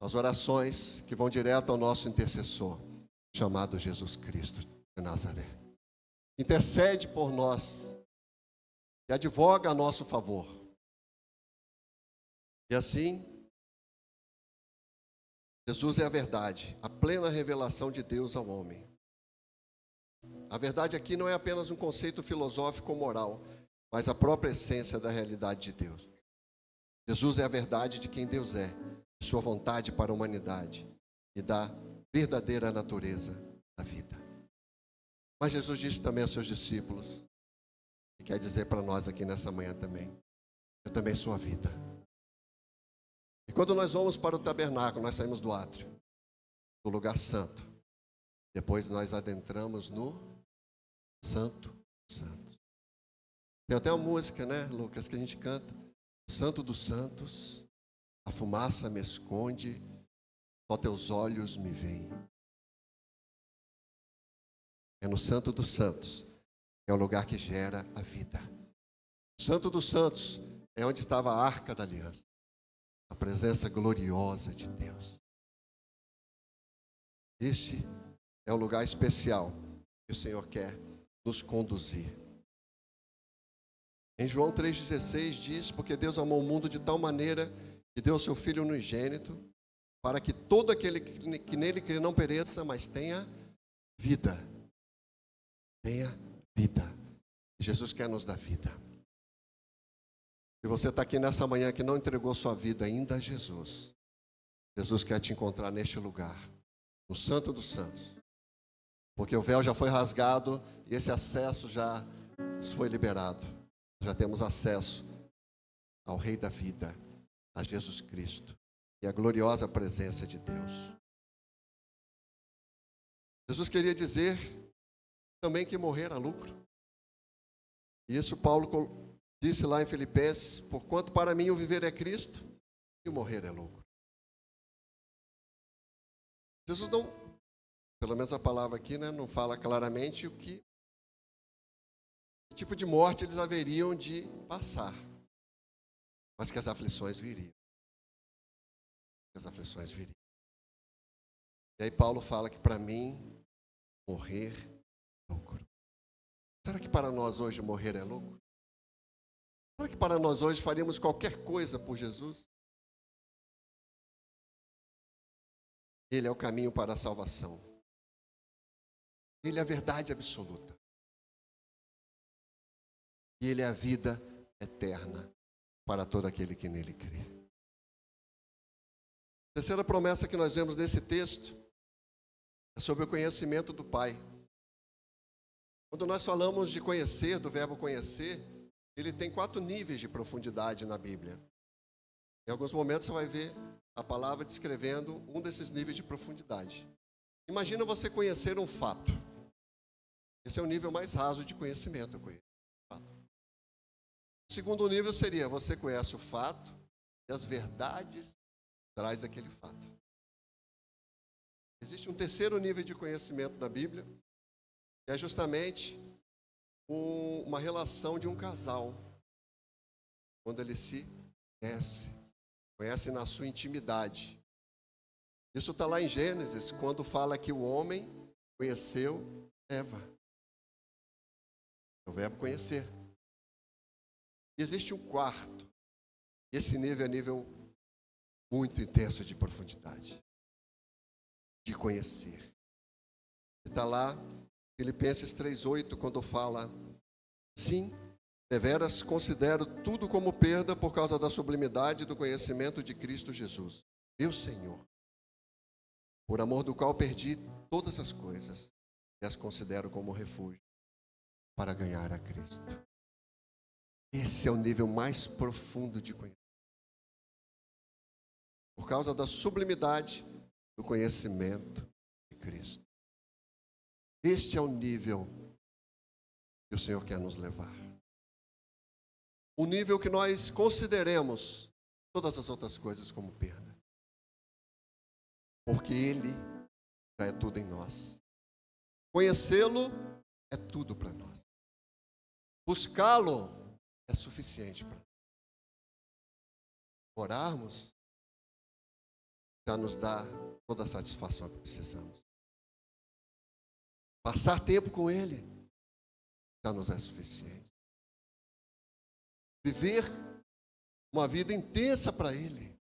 As orações que vão direto ao nosso intercessor, chamado Jesus Cristo de Nazaré. Intercede por nós e advoga a nosso favor. E assim, Jesus é a verdade, a plena revelação de Deus ao homem. A verdade aqui não é apenas um conceito filosófico ou moral, mas a própria essência da realidade de Deus. Jesus é a verdade de quem Deus é, sua vontade para a humanidade e da verdadeira natureza da vida. Mas Jesus disse também aos seus discípulos, e quer dizer para nós aqui nessa manhã também, eu também sou a vida. E quando nós vamos para o tabernáculo, nós saímos do átrio, do lugar santo. Depois nós adentramos no Santo dos Santos. Tem até uma música, né, Lucas, que a gente canta. Santo dos Santos, a fumaça me esconde, só teus olhos me veem. É no Santo dos Santos, é o lugar que gera a vida. O Santo dos Santos é onde estava a Arca da Aliança, a presença gloriosa de Deus. Este é o lugar especial que o Senhor quer nos conduzir. Em João 3,16 diz, porque Deus amou o mundo de tal maneira que deu o seu Filho unigênito, para que todo aquele que nele crê não pereça, mas tenha vida. Tenha vida. Jesus quer nos dar vida. Se você está aqui nessa manhã que não entregou sua vida ainda a Jesus, Jesus quer te encontrar neste lugar, no Santo dos Santos. Porque o véu já foi rasgado e esse acesso já foi liberado. Já temos acesso ao Rei da vida, a Jesus Cristo e a gloriosa presença de Deus. Jesus queria dizer também que morrer era lucro. E isso Paulo disse lá em Filipenses, porquanto para mim o viver é Cristo e o morrer é lucro. Jesus não, pelo menos a palavra aqui, né, não fala claramente que tipo de morte eles haveriam de passar, mas que as aflições viriam. As aflições viriam. E aí Paulo fala que para mim morrer é lucro. Será que para nós hoje morrer é lucro? Será que para nós hoje faríamos qualquer coisa por Jesus? Ele é o caminho para a salvação. Ele é a verdade absoluta. E Ele é a vida eterna para todo aquele que nele crê. A terceira promessa que nós vemos nesse texto é sobre o conhecimento do Pai. Quando nós falamos de conhecer, do verbo conhecer, ele tem 4 níveis de profundidade na Bíblia. Em alguns momentos você vai ver a palavra descrevendo um desses níveis de profundidade. Imagina você conhecer um fato. Esse é o nível mais raso de conhecimento, eu conheço o fato. O segundo nível seria, você conhece o fato e as verdades que traz aquele fato. Existe um terceiro nível de conhecimento da Bíblia, que é justamente uma relação de um casal, quando ele se conhece na sua intimidade. Isso está lá em Gênesis, quando fala que o homem conheceu Eva. É o verbo conhecer. E existe um quarto. Esse nível é nível muito intenso de profundidade, de conhecer. Está lá, Filipenses 3,8, quando fala, sim, deveras considero tudo como perda por causa da sublimidade do conhecimento de Cristo Jesus, meu Senhor, por amor do qual perdi todas as coisas e as considero como refúgio para ganhar a Cristo. Esse é o nível mais profundo de conhecimento. Por causa da sublimidade do conhecimento de Cristo. Este é o nível que o Senhor quer nos levar. Um nível que nós consideremos todas as outras coisas como perda. Porque Ele já é tudo em nós. Conhecê-lo é tudo para nós. Buscá-lo é suficiente para nós. Orarmos já nos dá toda a satisfação que precisamos. Passar tempo com Ele já nos é suficiente. Viver uma vida intensa para Ele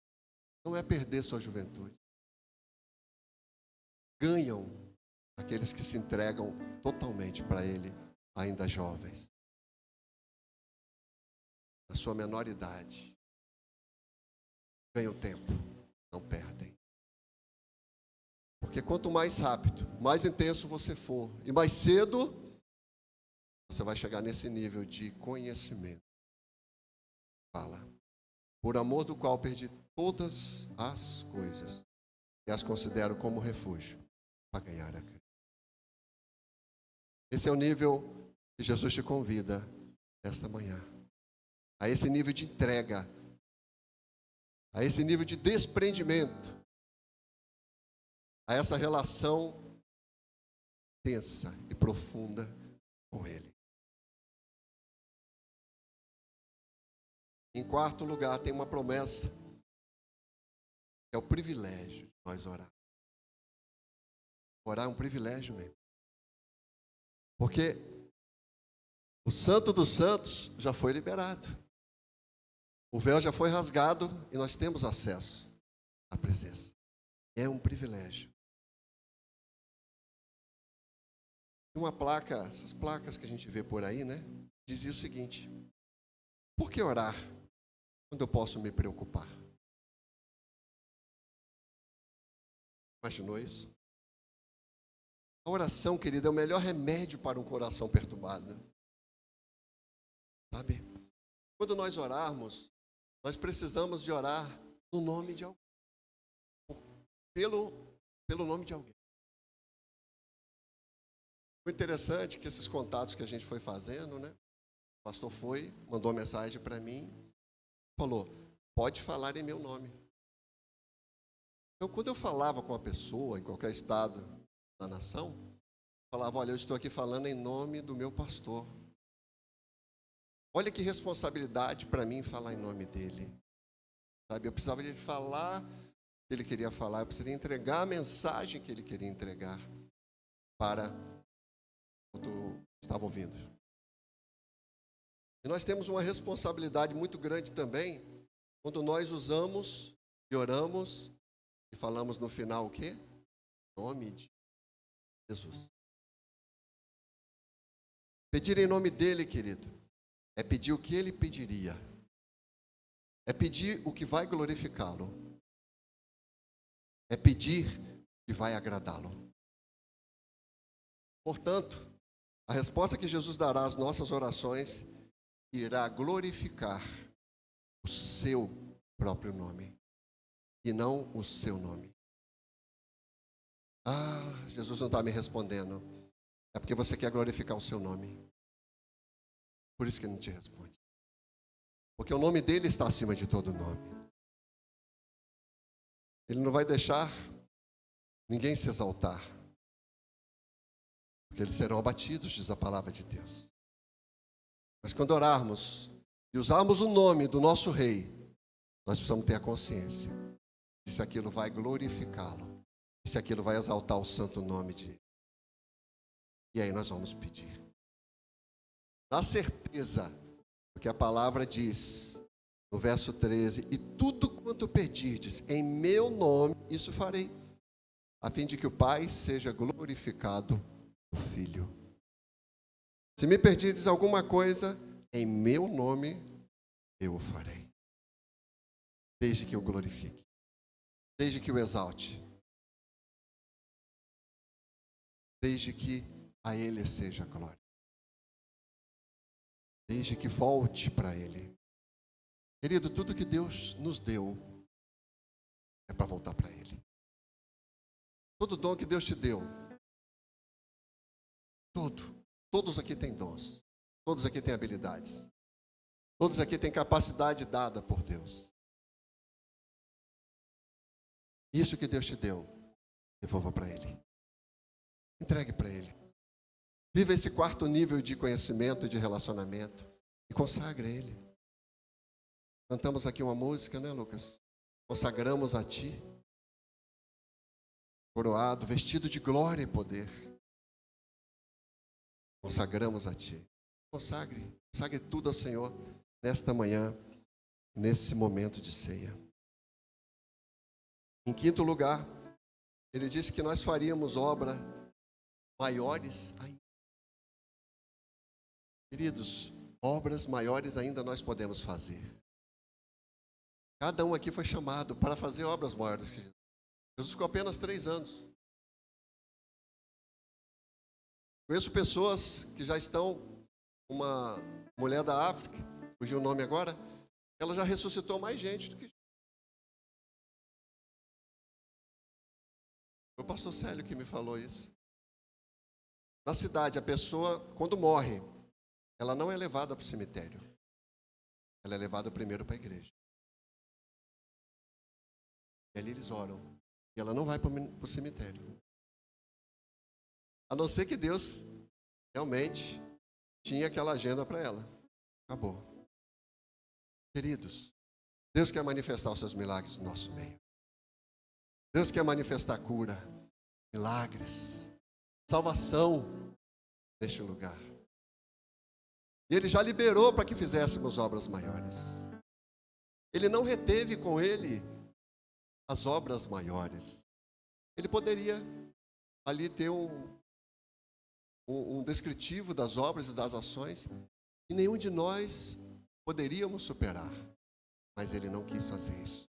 não é perder sua juventude. Ganham aqueles que se entregam totalmente para Ele, ainda jovens. Na sua menor idade. Ganham tempo, não perdem. Porque quanto mais rápido, mais intenso você for, e mais cedo, você vai chegar nesse nível de conhecimento. Fala, por amor do qual perdi todas as coisas e as considero como refúgio para ganhar a Cristo. Esse é o nível que Jesus te convida esta manhã. A esse nível de entrega, a esse nível de desprendimento, a essa relação tensa e profunda com Ele. Em quarto lugar, tem uma promessa, que é o privilégio de nós orar. Orar é um privilégio mesmo. Porque o Santo dos Santos já foi liberado. O véu já foi rasgado e nós temos acesso à presença. É um privilégio. Uma placa, essas placas que a gente vê por aí, né? Dizia o seguinte: por que orar quando eu posso me preocupar? Imaginou isso? A oração, querida, é o melhor remédio para um coração perturbado. Sabe? Quando nós orarmos, nós precisamos de orar no nome de alguém. Pelo nome de alguém. Foi interessante que esses contatos que a gente foi fazendo, né? O pastor mandou uma mensagem para mim, falou: pode falar em meu nome. Então, quando eu falava com uma pessoa, em qualquer estado da nação, falava: olha, eu estou aqui falando em nome do meu pastor. Olha que responsabilidade para mim falar em nome dele. Sabe, eu precisava de falar o que ele queria falar, eu precisaria entregar a mensagem que ele queria entregar para o que estava ouvindo. E nós temos uma responsabilidade muito grande também, quando nós usamos e oramos e falamos no final o quê? Em nome de Jesus. Pedir em nome dele, querido, é pedir o que ele pediria. É pedir o que vai glorificá-lo. É pedir o que vai agradá-lo. Portanto, a resposta que Jesus dará às nossas orações irá glorificar o seu próprio nome e não o seu nome. Ah, Jesus não está me respondendo. É porque você quer glorificar o seu nome. Por isso que ele não te responde. Porque o nome dele está acima de todo nome. Ele não vai deixar ninguém se exaltar. Porque eles serão abatidos, diz a palavra de Deus. Mas quando orarmos e usarmos o nome do nosso rei, nós precisamos ter a consciência de se aquilo vai glorificá-lo, se aquilo vai exaltar o santo nome de Ele. E aí nós vamos pedir. Na certeza, porque a palavra diz, no verso 13, e tudo quanto pedirdes em meu nome, isso farei, a fim de que o Pai seja glorificado no Filho. Se me pedirdes alguma coisa, em meu nome, eu o farei. Desde que eu glorifique, desde que eu exalte, desde que a Ele seja glória. Desde que volte para Ele. Querido, tudo que Deus nos deu é para voltar para Ele. Todo dom que Deus te deu, todos aqui têm dons, todos aqui têm habilidades, todos aqui têm capacidade dada por Deus. Isso que Deus te deu, devolva para Ele. Entregue para Ele. Viva esse quarto nível de conhecimento e de relacionamento e consagre a Ele. Cantamos aqui uma música, né, Lucas? Consagramos a Ti, coroado, vestido de glória e poder. Consagramos a Ti. Consagre tudo ao Senhor nesta manhã, nesse momento de ceia. Em quinto lugar, Ele disse que nós faríamos obra maiores ainda. Queridos, obras maiores ainda nós podemos fazer. Cada um aqui foi chamado para fazer obras maiores que Jesus. Jesus ficou apenas 3 anos. Conheço pessoas que já estão, uma mulher da África, fugiu o nome agora, ela já ressuscitou mais gente do que Jesus. Foi o pastor Célio que me falou isso. Na cidade, a pessoa, quando morre, ela não é levada para o cemitério. Ela é levada primeiro para a igreja. E ali eles oram. E ela não vai para o cemitério. A não ser que Deus realmente tinha aquela agenda para ela. Acabou. Queridos, Deus quer manifestar os seus milagres no nosso meio. Deus quer manifestar cura, milagres, salvação neste lugar. E Ele já liberou para que fizéssemos obras maiores. Ele não reteve com Ele as obras maiores. Ele poderia ali ter um descritivo das obras e das ações, e nenhum de nós poderíamos superar. Mas Ele não quis fazer isso.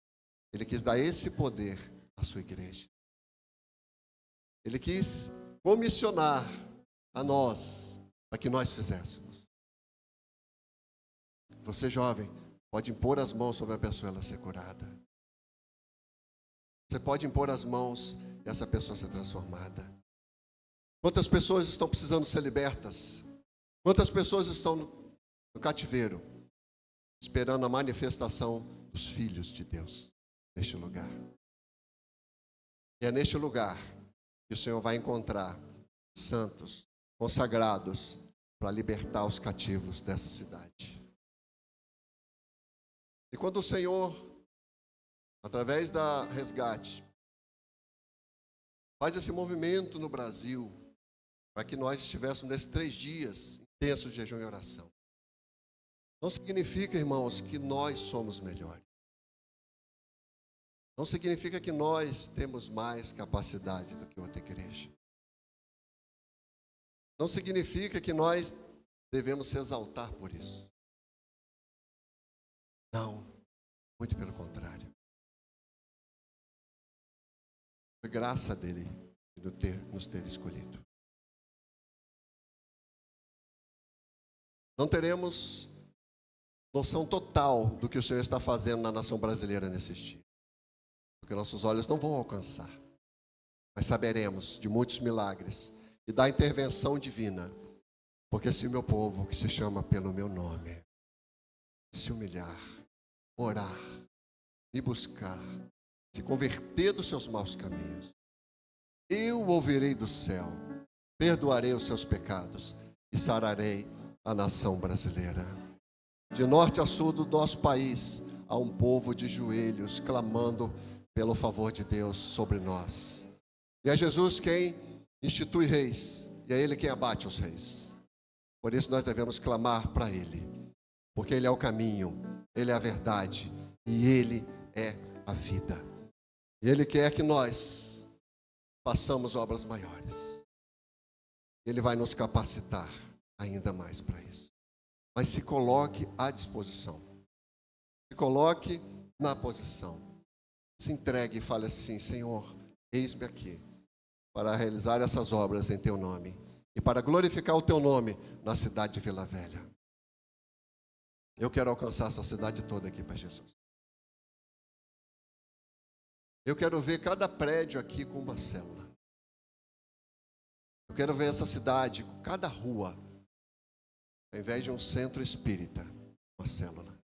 Ele quis dar esse poder à sua igreja. Ele quis comissionar a nós para que nós fizéssemos. Você, jovem, pode impor as mãos sobre a pessoa e ela ser curada. Você pode impor as mãos e essa pessoa ser transformada. Quantas pessoas estão precisando ser libertas? Quantas pessoas estão no cativeiro, esperando a manifestação dos filhos de Deus neste lugar? E é neste lugar que o Senhor vai encontrar santos, consagrados, para libertar os cativos dessa cidade. E quando o Senhor, através da resgate, faz esse movimento no Brasil, para que nós estivéssemos nesses 3 dias intensos de jejum e oração, não significa, irmãos, que nós somos melhores. Não significa que nós temos mais capacidade do que outra igreja. Não significa que nós devemos se exaltar por isso. Não, muito pelo contrário. Foi graça dele nos ter escolhido. Não teremos noção total do que o Senhor está fazendo na nação brasileira nesses dias, porque nossos olhos não vão alcançar, mas saberemos de muitos milagres e da intervenção divina, porque se o meu povo, que se chama pelo meu nome, se humilhar, orar, me buscar, se converter dos seus maus caminhos, eu ouvirei do céu, perdoarei os seus pecados e sararei a nação brasileira. De norte a sul do nosso país, há um povo de joelhos clamando pelo favor de Deus sobre nós. E é Jesus quem institui reis, e é Ele quem abate os reis. Por isso nós devemos clamar para Ele, porque Ele é o caminho, Ele é a verdade e Ele é a vida. E Ele quer que nós façamos obras maiores. Ele vai nos capacitar ainda mais para isso. Mas se coloque à disposição. Se coloque na posição. Se entregue e fale assim: Senhor, eis-me aqui para realizar essas obras em Teu nome e para glorificar o Teu nome na cidade de Vila Velha. Eu quero alcançar essa cidade toda aqui para Jesus. Eu quero ver cada prédio aqui com uma célula. Eu quero ver essa cidade, cada rua, ao invés de um centro espírita, uma célula.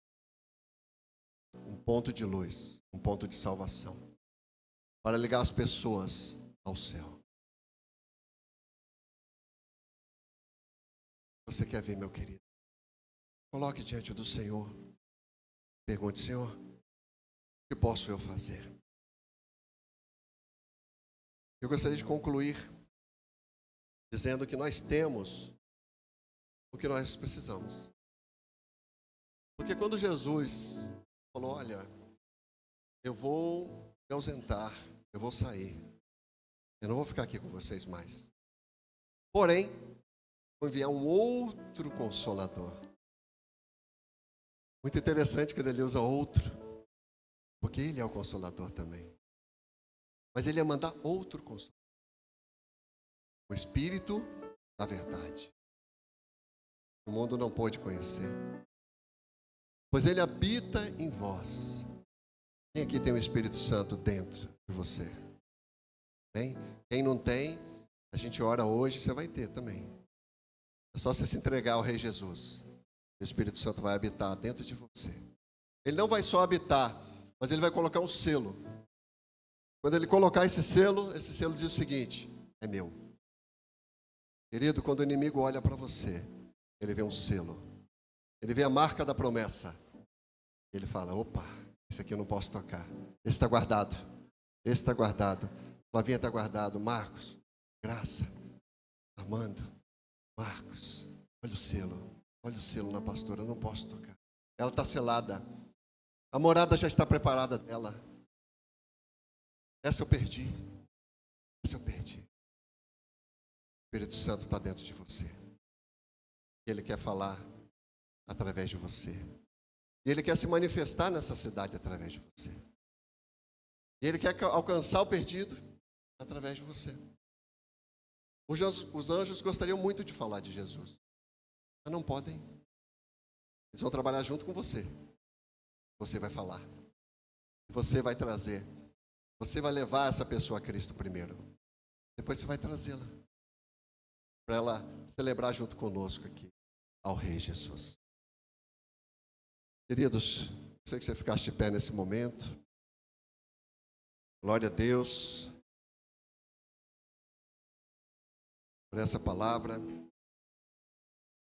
Um ponto de luz, um ponto de salvação, para ligar as pessoas ao céu. Você quer ver, meu querido? Coloque diante do Senhor. Pergunte: Senhor, o que posso eu fazer? Eu gostaria de concluir dizendo que nós temos o que nós precisamos. Porque quando Jesus falou: olha, eu vou me ausentar, eu vou sair, eu não vou ficar aqui com vocês mais. Porém, vou enviar um outro Consolador. Muito interessante quando ele usa outro, porque ele é o Consolador também. Mas ele ia mandar outro Consolador, o Espírito da verdade. O mundo não pôde conhecer, pois ele habita em vós. Quem aqui tem o Espírito Santo dentro de você? Amém? Quem não tem, a gente ora hoje, você vai ter também. É só você se entregar ao Rei Jesus. O Espírito Santo vai habitar dentro de você. Ele não vai só habitar, mas ele vai colocar um selo. Quando ele colocar esse selo diz o seguinte: é meu. Querido, quando o inimigo olha para você, ele vê um selo. Ele vê a marca da promessa. Ele fala: opa, esse aqui eu não posso tocar. Esse está guardado. Esse está guardado. Flavinha está guardado. Marcos, Graça, Armando, Marcos, olha o selo. Olha o selo na pastora, eu não posso tocar. Ela está selada. A morada já está preparada dela. Essa eu perdi. Essa eu perdi. O Espírito Santo está dentro de você. E Ele quer falar através de você. E Ele quer se manifestar nessa cidade através de você. E Ele quer alcançar o perdido através de você. Os anjos gostariam muito de falar de Jesus, mas não podem. Eles vão trabalhar junto com você. Você vai falar. Você vai trazer. Você vai levar essa pessoa a Cristo primeiro. Depois você vai trazê-la para ela celebrar junto conosco aqui ao Rei Jesus. Queridos, sei que você ficaste de pé nesse momento. Glória a Deus por essa palavra.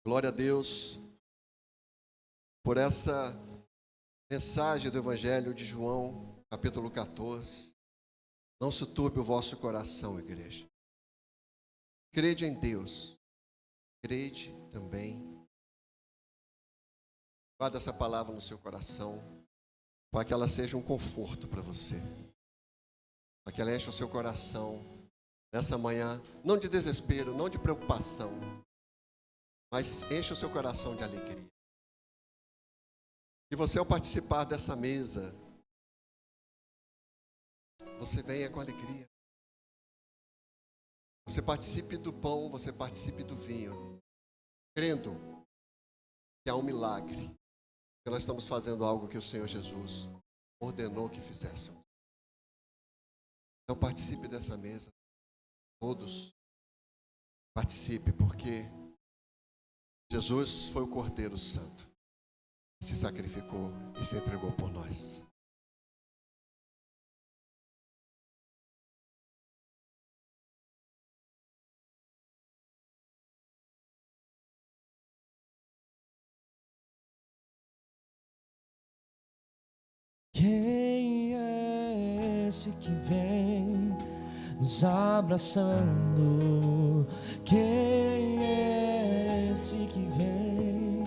Glória a Deus por essa mensagem do Evangelho de João, capítulo 14. Não se turbe o vosso coração, igreja. Crede em Deus. Crede também. Guarda essa palavra no seu coração, para que ela seja um conforto para você. Para que ela encha o seu coração nessa manhã, não de desespero, não de preocupação, mas encha o seu coração de alegria. E você, ao participar dessa mesa, você venha com alegria. Você participe do pão, você participe do vinho, crendo que há um milagre, que nós estamos fazendo algo que o Senhor Jesus ordenou que fizéssemos. Então participe dessa mesa, todos participe, porque Jesus foi o Cordeiro Santo, que se sacrificou e se entregou por nós. Quem é esse que vem nos abraçando? Quem é esse que vem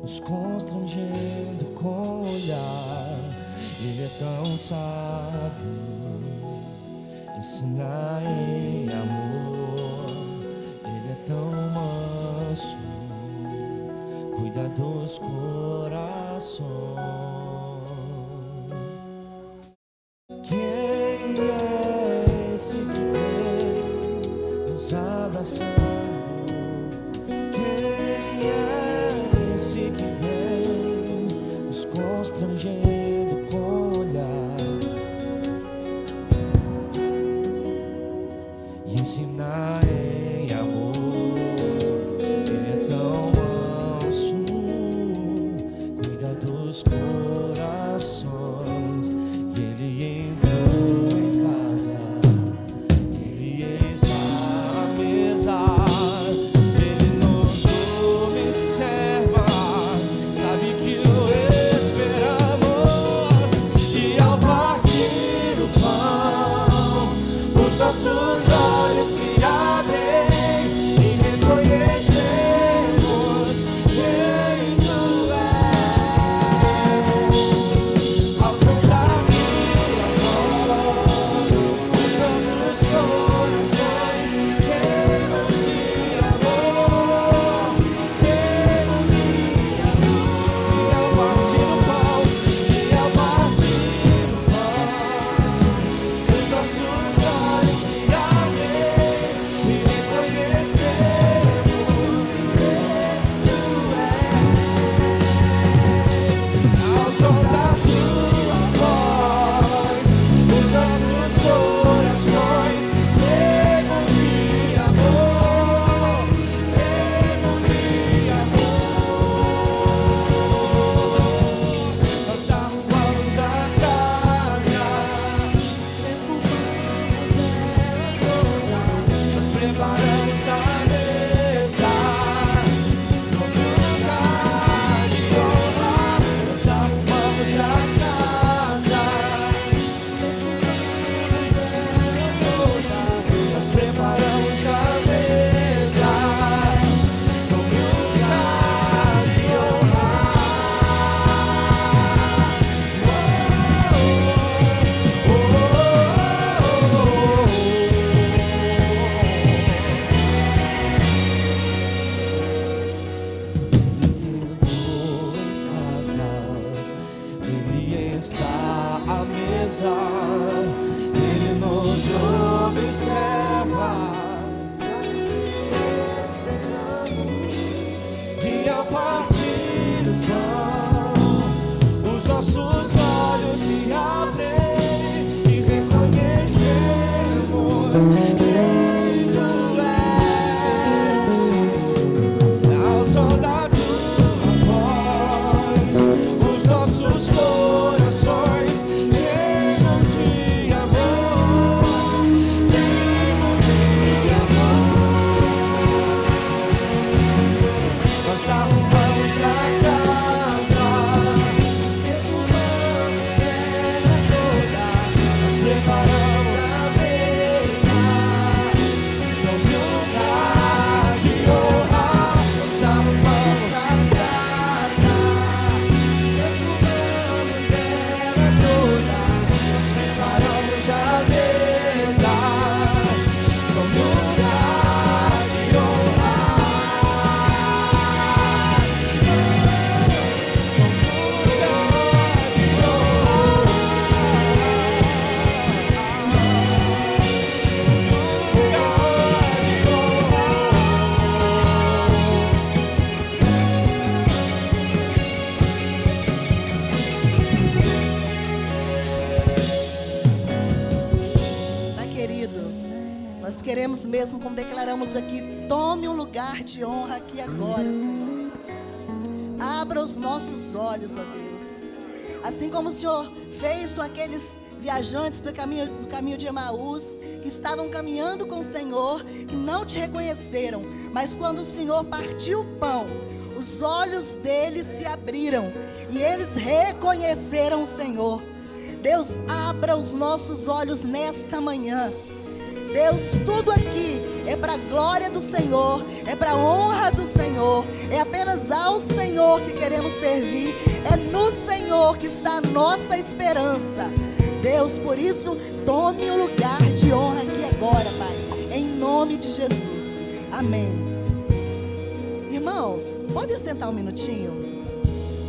nos constrangendo com o olhar? Ele é tão sábio, ensina em amor. Ele é tão manso, cuida dos corações. Quem é esse que vem nos abraçando? Quem é esse que vem nos constrangendo com o olhar e ensinar em amor? Ele é tão manso, cuida dos corações. E Ele entrou em casa, Ele está à mesa, Ele nos observa, sabe que o esperamos. E ao partir o pão, os nossos olhos se abrem e reconhecemos quem Tu és. Ao som da Tua voz, os nossos corações queimam de preparamos a mesa. No lugar de honra, nós arrumamos a casa. Nós preparamos a mesa. No lugar de honra. Ele está à mesa, Ele nos observa. E ao partir o pão, os nossos olhos se abrem e reconhecemos quem Tu és. Ao som da Tua voz, os nossos corações queimam de amor, queimam de amor. Nós arrumamos a casa, perfumamos ela toda, nós preparamos a mesa. Tome lugar de honra, nós arrumamos a casa, perfumamos ela toda, nós preparamos a mesa. Tome lugar de honra. Pai querido, nós queremos mesmo, como declaramos aqui, tome um lugar de honra aqui agora, Senhor. Abra os nossos olhos, ó Deus. Assim como o Senhor fez com aqueles viajantes do caminho de Emaús, que estavam caminhando com o Senhor, que não te reconheceram, mas quando o Senhor partiu o pão, os olhos deles se abriram e eles reconheceram o Senhor. Deus, abra os nossos olhos nesta manhã. Deus, tudo aqui é para a glória do Senhor, é para a honra do Senhor, é apenas ao Senhor que queremos servir, é no Senhor que está a nossa esperança. Deus, por isso, tome o lugar de honra aqui agora, Pai, em nome de Jesus. Amém. Irmãos, podem sentar um minutinho?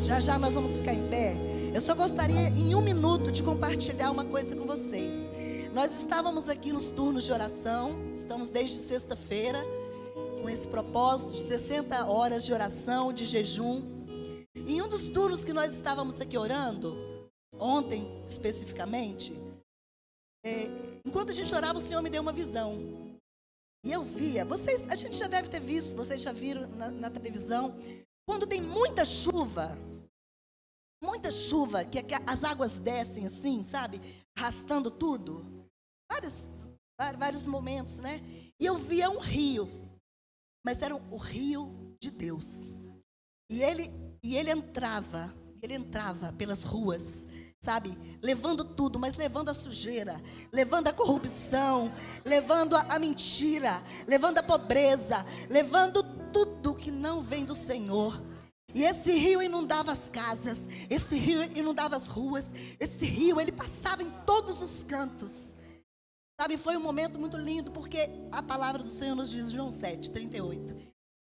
Já já nós vamos ficar em pé. Eu só gostaria em um minuto de compartilhar uma coisa com vocês. Nós estávamos aqui nos turnos de oração, estamos desde sexta-feira, com esse propósito de 60 horas de oração, de jejum. E em um dos turnos que nós estávamos aqui orando, ontem especificamente, enquanto a gente orava, o Senhor me deu uma visão. E eu via, a gente já deve ter visto, vocês já viram na televisão, quando tem muita chuva, que as águas descem assim, sabe? Arrastando tudo. Vários momentos, né? E eu via um rio, mas era o rio de Deus. E ele entrava pelas ruas, sabe? Levando tudo, mas levando a sujeira, levando a corrupção, levando a mentira, levando a pobreza, levando tudo que não vem do Senhor. E esse rio inundava as casas, esse rio inundava as ruas, esse rio, ele passava em todos os cantos. Sabe, foi um momento muito lindo, porque a palavra do Senhor nos diz, João 7:38.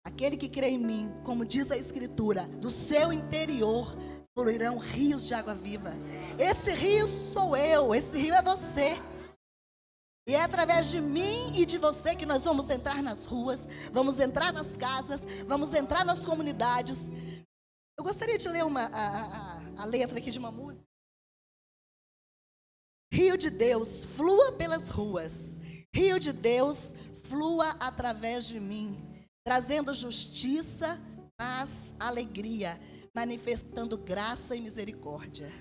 Aquele que crê em mim, como diz a Escritura, do seu interior fluirão rios de água viva. Esse rio sou eu, esse rio é você. E é através de mim e de você que nós vamos entrar nas ruas, vamos entrar nas casas, vamos entrar nas comunidades. Eu gostaria de ler a letra aqui de uma música. Rio de Deus, flua pelas ruas. Rio de Deus, flua através de mim, trazendo justiça, paz, alegria, manifestando graça e misericórdia.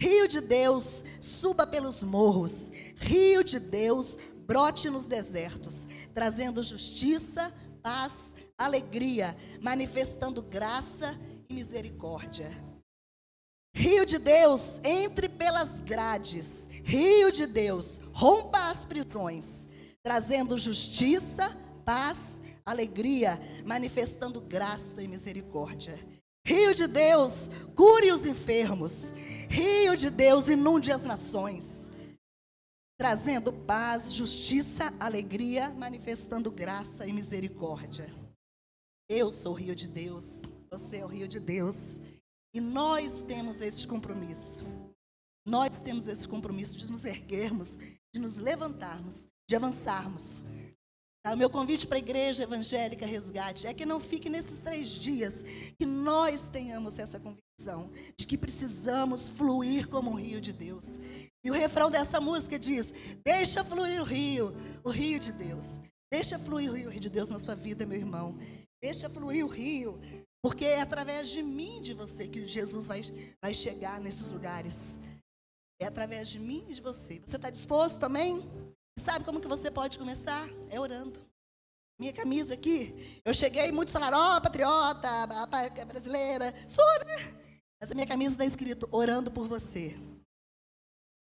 Rio de Deus, suba pelos morros. Rio de Deus, brote nos desertos. trazendo justiça, paz, alegria, manifestando graça e misericórdia. Rio de Deus, entre pelas grades. Rio de Deus, rompa as prisões, trazendo justiça, paz, alegria, manifestando graça e misericórdia. Rio de Deus, cure os enfermos. Rio de Deus, inunde as nações, trazendo paz, justiça, alegria, manifestando graça e misericórdia. Eu sou o Rio de Deus, você é o Rio de Deus. E nós temos esse compromisso. Nós temos esse compromisso de nos erguermos, de nos levantarmos, de avançarmos. O meu convite para a Igreja Evangélica Resgate é que não fique nesses 3 dias, que nós tenhamos essa convicção de que precisamos fluir como um rio de Deus. E o refrão dessa música diz: deixa fluir o rio de Deus. Deixa fluir o rio de Deus na sua vida, meu irmão. Deixa fluir o rio, porque é através de mim e de você que Jesus vai chegar nesses lugares. É através de mim e de você. Você está disposto também? E sabe como que você pode começar? É orando. Minha camisa aqui, eu cheguei e muitos falaram: patriota, brasileira. Sou, né? Mas a minha camisa está escrito: orando por você.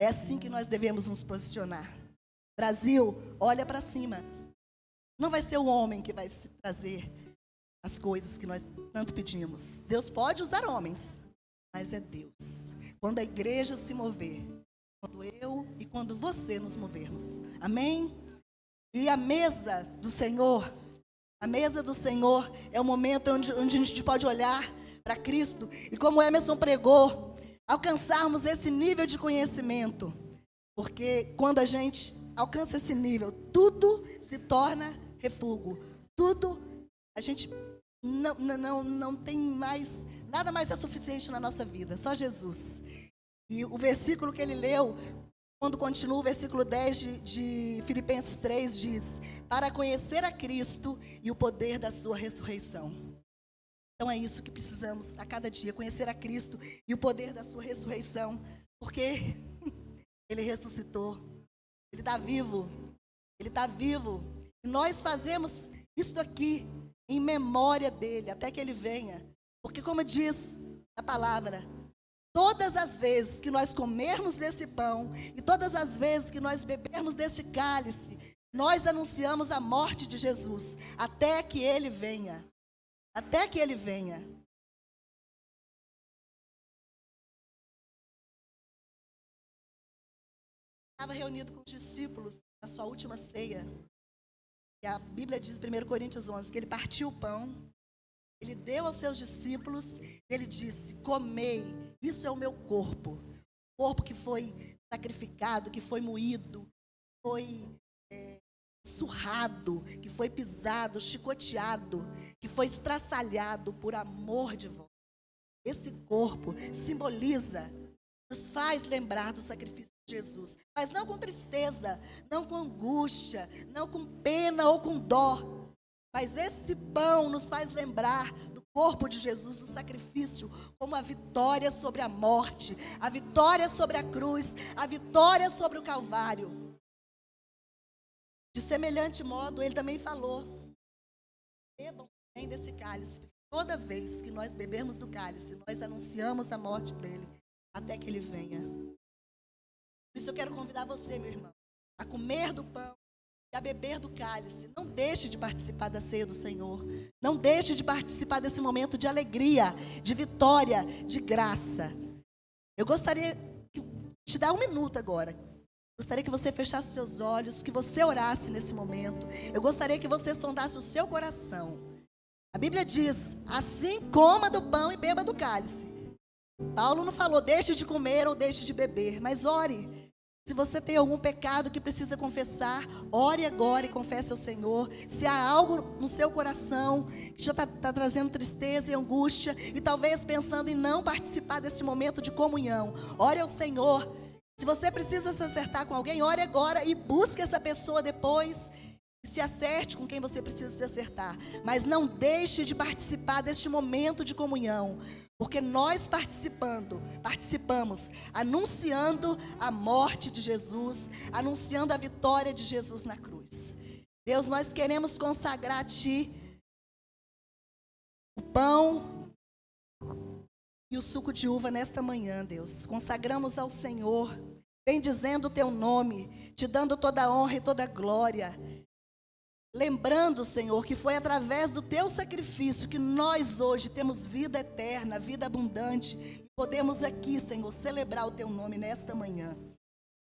É assim que nós devemos nos posicionar. Brasil, olha para cima. Não vai ser o homem que vai se trazer as coisas que nós tanto pedimos. Deus pode usar homens, mas é Deus. Quando a igreja se mover, quando eu e quando você nos movermos. Amém? E a mesa do Senhor é o momento onde a gente pode olhar para Cristo e, como o Emerson pregou, alcançarmos esse nível de conhecimento. Porque quando a gente alcança esse nível, tudo se torna refúgio. Tudo, a gente não tem mais, nada mais é suficiente na nossa vida, só Jesus. E o versículo que ele leu, quando continua o versículo 10 de Filipenses 3, diz: para conhecer a Cristo e o poder da sua ressurreição. Então é isso que precisamos a cada dia, conhecer a Cristo e o poder da sua ressurreição, porque Ele ressuscitou, Ele está vivo, e nós fazemos isso aqui em memória dEle, até que Ele venha, porque como diz a palavra, todas as vezes que nós comermos desse pão e todas as vezes que nós bebermos desse cálice, nós anunciamos a morte de Jesus, até que Ele venha. Até que Ele venha. Estava reunido com os discípulos na sua última ceia. E a Bíblia diz em 1 Coríntios 11 que Ele partiu o pão, Ele deu aos seus discípulos, Ele disse: comei, isso é o meu corpo. O corpo que foi sacrificado, que foi moído, foi surrado, que foi pisado, chicoteado, que foi estraçalhado por amor de vós. Esse corpo simboliza, nos faz lembrar do sacrifício de Jesus, mas não com tristeza, não com angústia, não com pena ou com dó, mas esse pão nos faz lembrar do corpo de Jesus, do sacrifício, como a vitória sobre a morte, a vitória sobre a cruz, a vitória sobre o Calvário. De semelhante modo, Ele também falou: bebam também desse cálice. Toda vez que nós bebermos do cálice, nós anunciamos a morte dEle, até que Ele venha. Por isso eu quero convidar você, meu irmão, a comer do pão e a beber do cálice. Não deixe de participar da ceia do Senhor. Não deixe de participar desse momento de alegria, de vitória, de graça. Eu gostaria de te dar 1 minuto agora. Gostaria que você fechasse os seus olhos, que você orasse nesse momento. Eu gostaria que você sondasse o seu coração. A Bíblia diz: assim coma do pão e beba do cálice. Paulo não falou deixe de comer ou deixe de beber, mas ore. Se você tem algum pecado que precisa confessar, ore agora e confesse ao Senhor. Se há algo no seu coração que já está trazendo tristeza e angústia, e talvez pensando em não participar desse momento de comunhão, ore ao Senhor. Se você precisa se acertar com alguém, ore agora e busque essa pessoa depois. E se acerte com quem você precisa se acertar. Mas não deixe de participar deste momento de comunhão. Porque nós participamos, anunciando a morte de Jesus, anunciando a vitória de Jesus na cruz. Deus, nós queremos consagrar a Ti o pão e o suco de uva nesta manhã, Deus. Consagramos ao Senhor, bendizendo o Teu nome, Te dando toda a honra e toda a glória. Lembrando, Senhor, que foi através do Teu sacrifício que nós hoje temos vida eterna, vida abundante. E podemos aqui, Senhor, celebrar o Teu nome nesta manhã.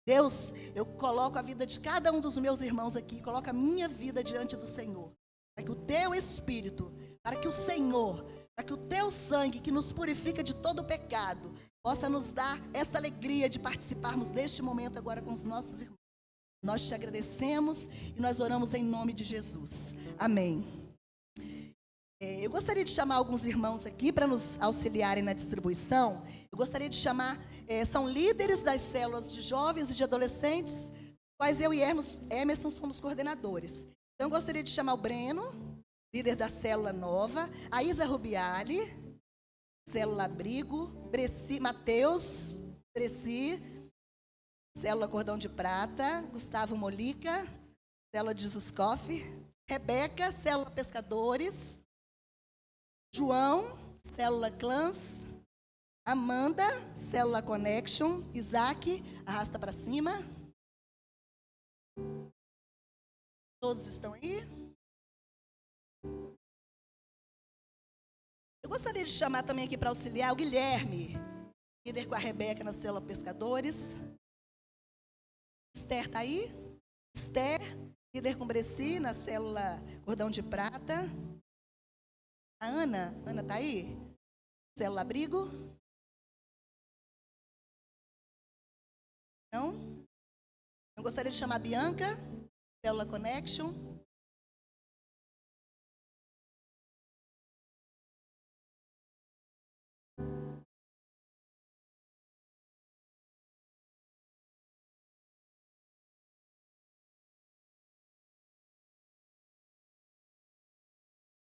Deus, eu coloco a vida de cada um dos meus irmãos aqui, coloco a minha vida diante do Senhor. Para que o Teu Espírito, para que o Senhor, para que o Teu sangue que nos purifica de todo o pecado, possa nos dar esta alegria de participarmos deste momento agora com os nossos irmãos. Nós Te agradecemos e nós oramos em nome de Jesus. Amém. Eu gostaria de chamar alguns irmãos aqui para nos auxiliarem na distribuição. Eu gostaria de chamar, são líderes das células de jovens e de adolescentes, quais eu e Emerson somos coordenadores. Então, eu gostaria de chamar o Breno, líder da célula nova, a Isa Rubiali, célula Abrigo, Mateus, Breci, célula Cordão de Prata, Gustavo Molica, célula de Zuscoff, Rebeca, célula Pescadores, João, célula Clãs, Amanda, célula Connection, Isaac, arrasta para cima. Todos estão aí? Eu gostaria de chamar também aqui para auxiliar o Guilherme, líder com a Rebeca na célula Pescadores. Esther está aí? Esther, líder com Breci na célula Cordão de Prata. A Ana está aí? Célula Abrigo? Não? Eu gostaria de chamar a Bianca, célula Connection.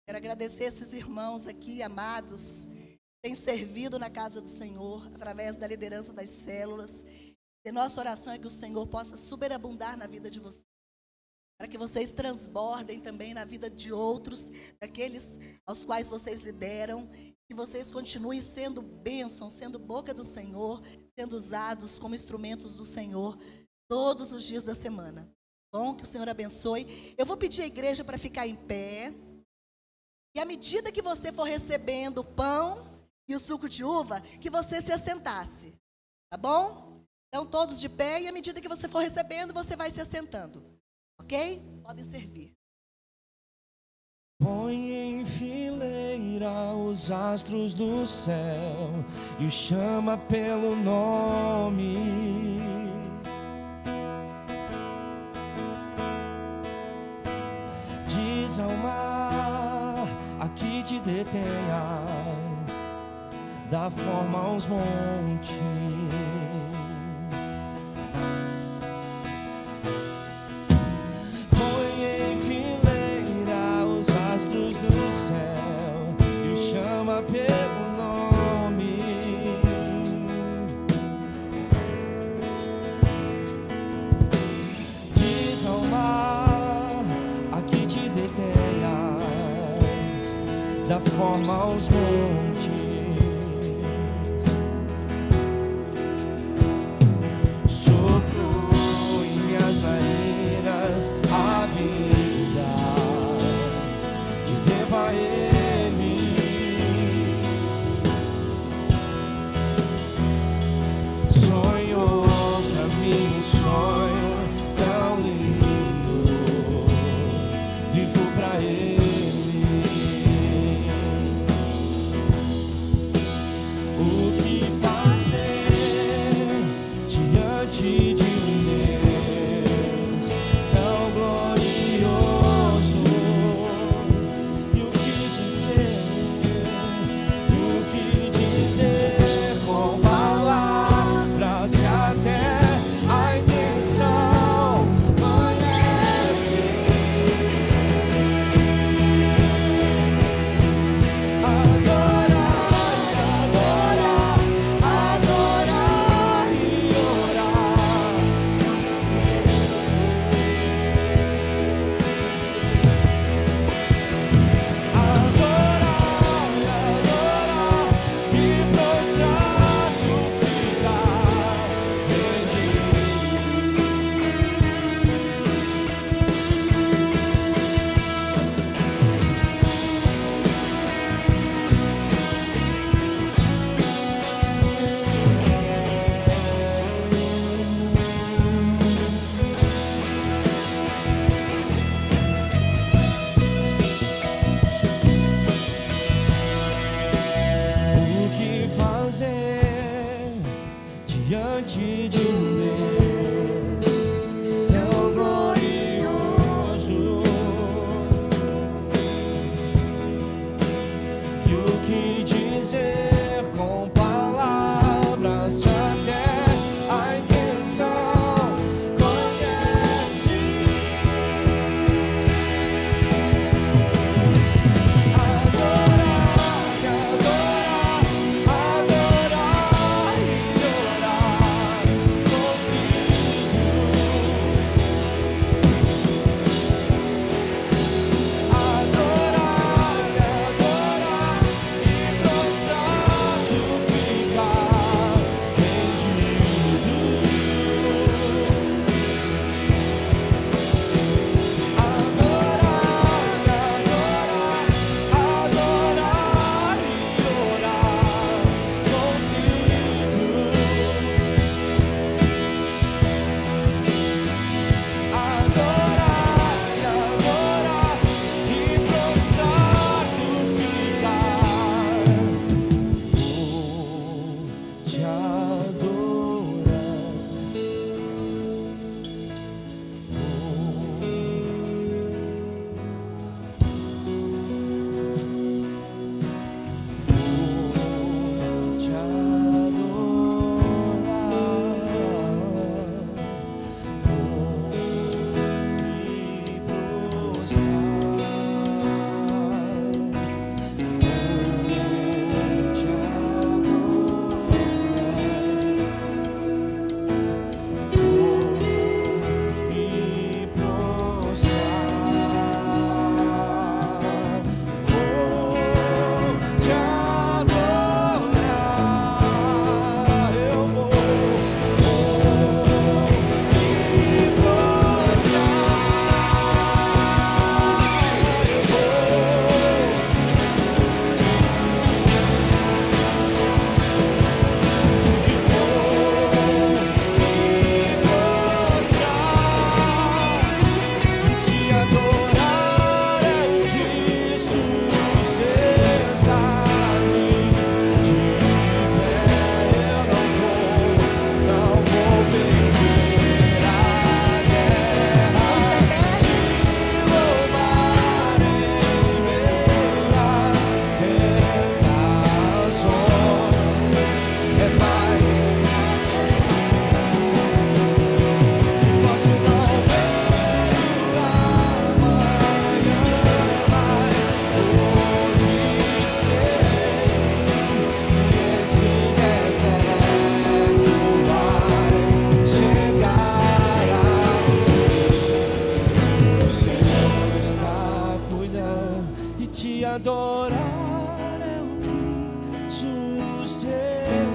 Quero agradecer esses irmãos aqui, amados, que têm servido na casa do Senhor, através da liderança das células. E nossa oração é que o Senhor possa superabundar na vida de vocês, para que vocês transbordem também na vida de outros, daqueles aos quais vocês lideram, que vocês continuem sendo bênção, sendo boca do Senhor, sendo usados como instrumentos do Senhor todos os dias da semana. Bom, que o Senhor abençoe. Eu vou pedir à igreja para ficar em pé. E à medida que você for recebendo o pão e o suco de uva, que você se assentasse, tá bom? Então, todos de pé, e à medida que você for recebendo, você vai se assentando, ok? Podem servir. Põe em fileira os astros do céu e o chama pelo nome. Diz ao mar, aqui te detenhas, dá forma aos montes. Põe em fileira os astros do céu e o chama pelo nome. Diz ao mar, aqui te detenhas, dá forma aos montes. Soprou em minhas narinas a vida que devo a Ele. Sonhou pra mim um sonho tão lindo, vivo pra Ele. te adorar é o que sustenta-me.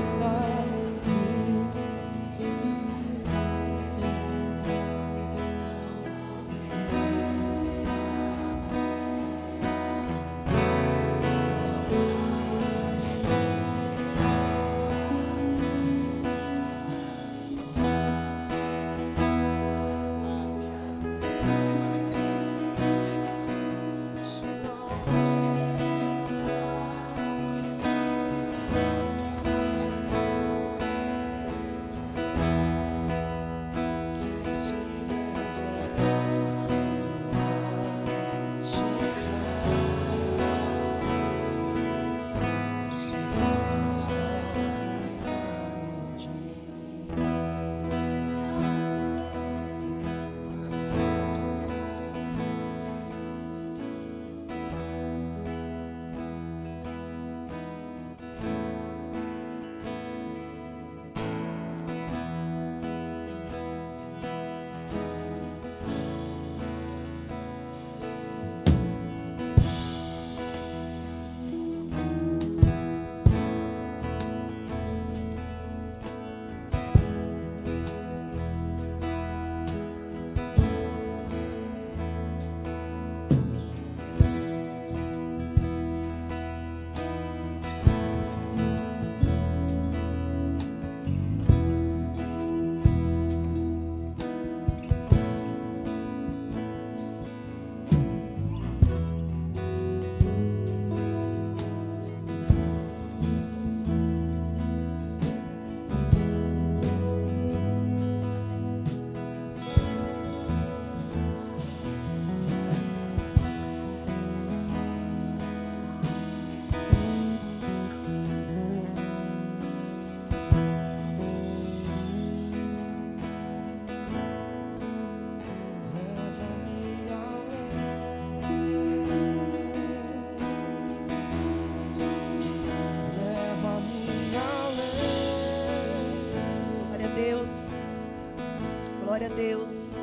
Glória a Deus.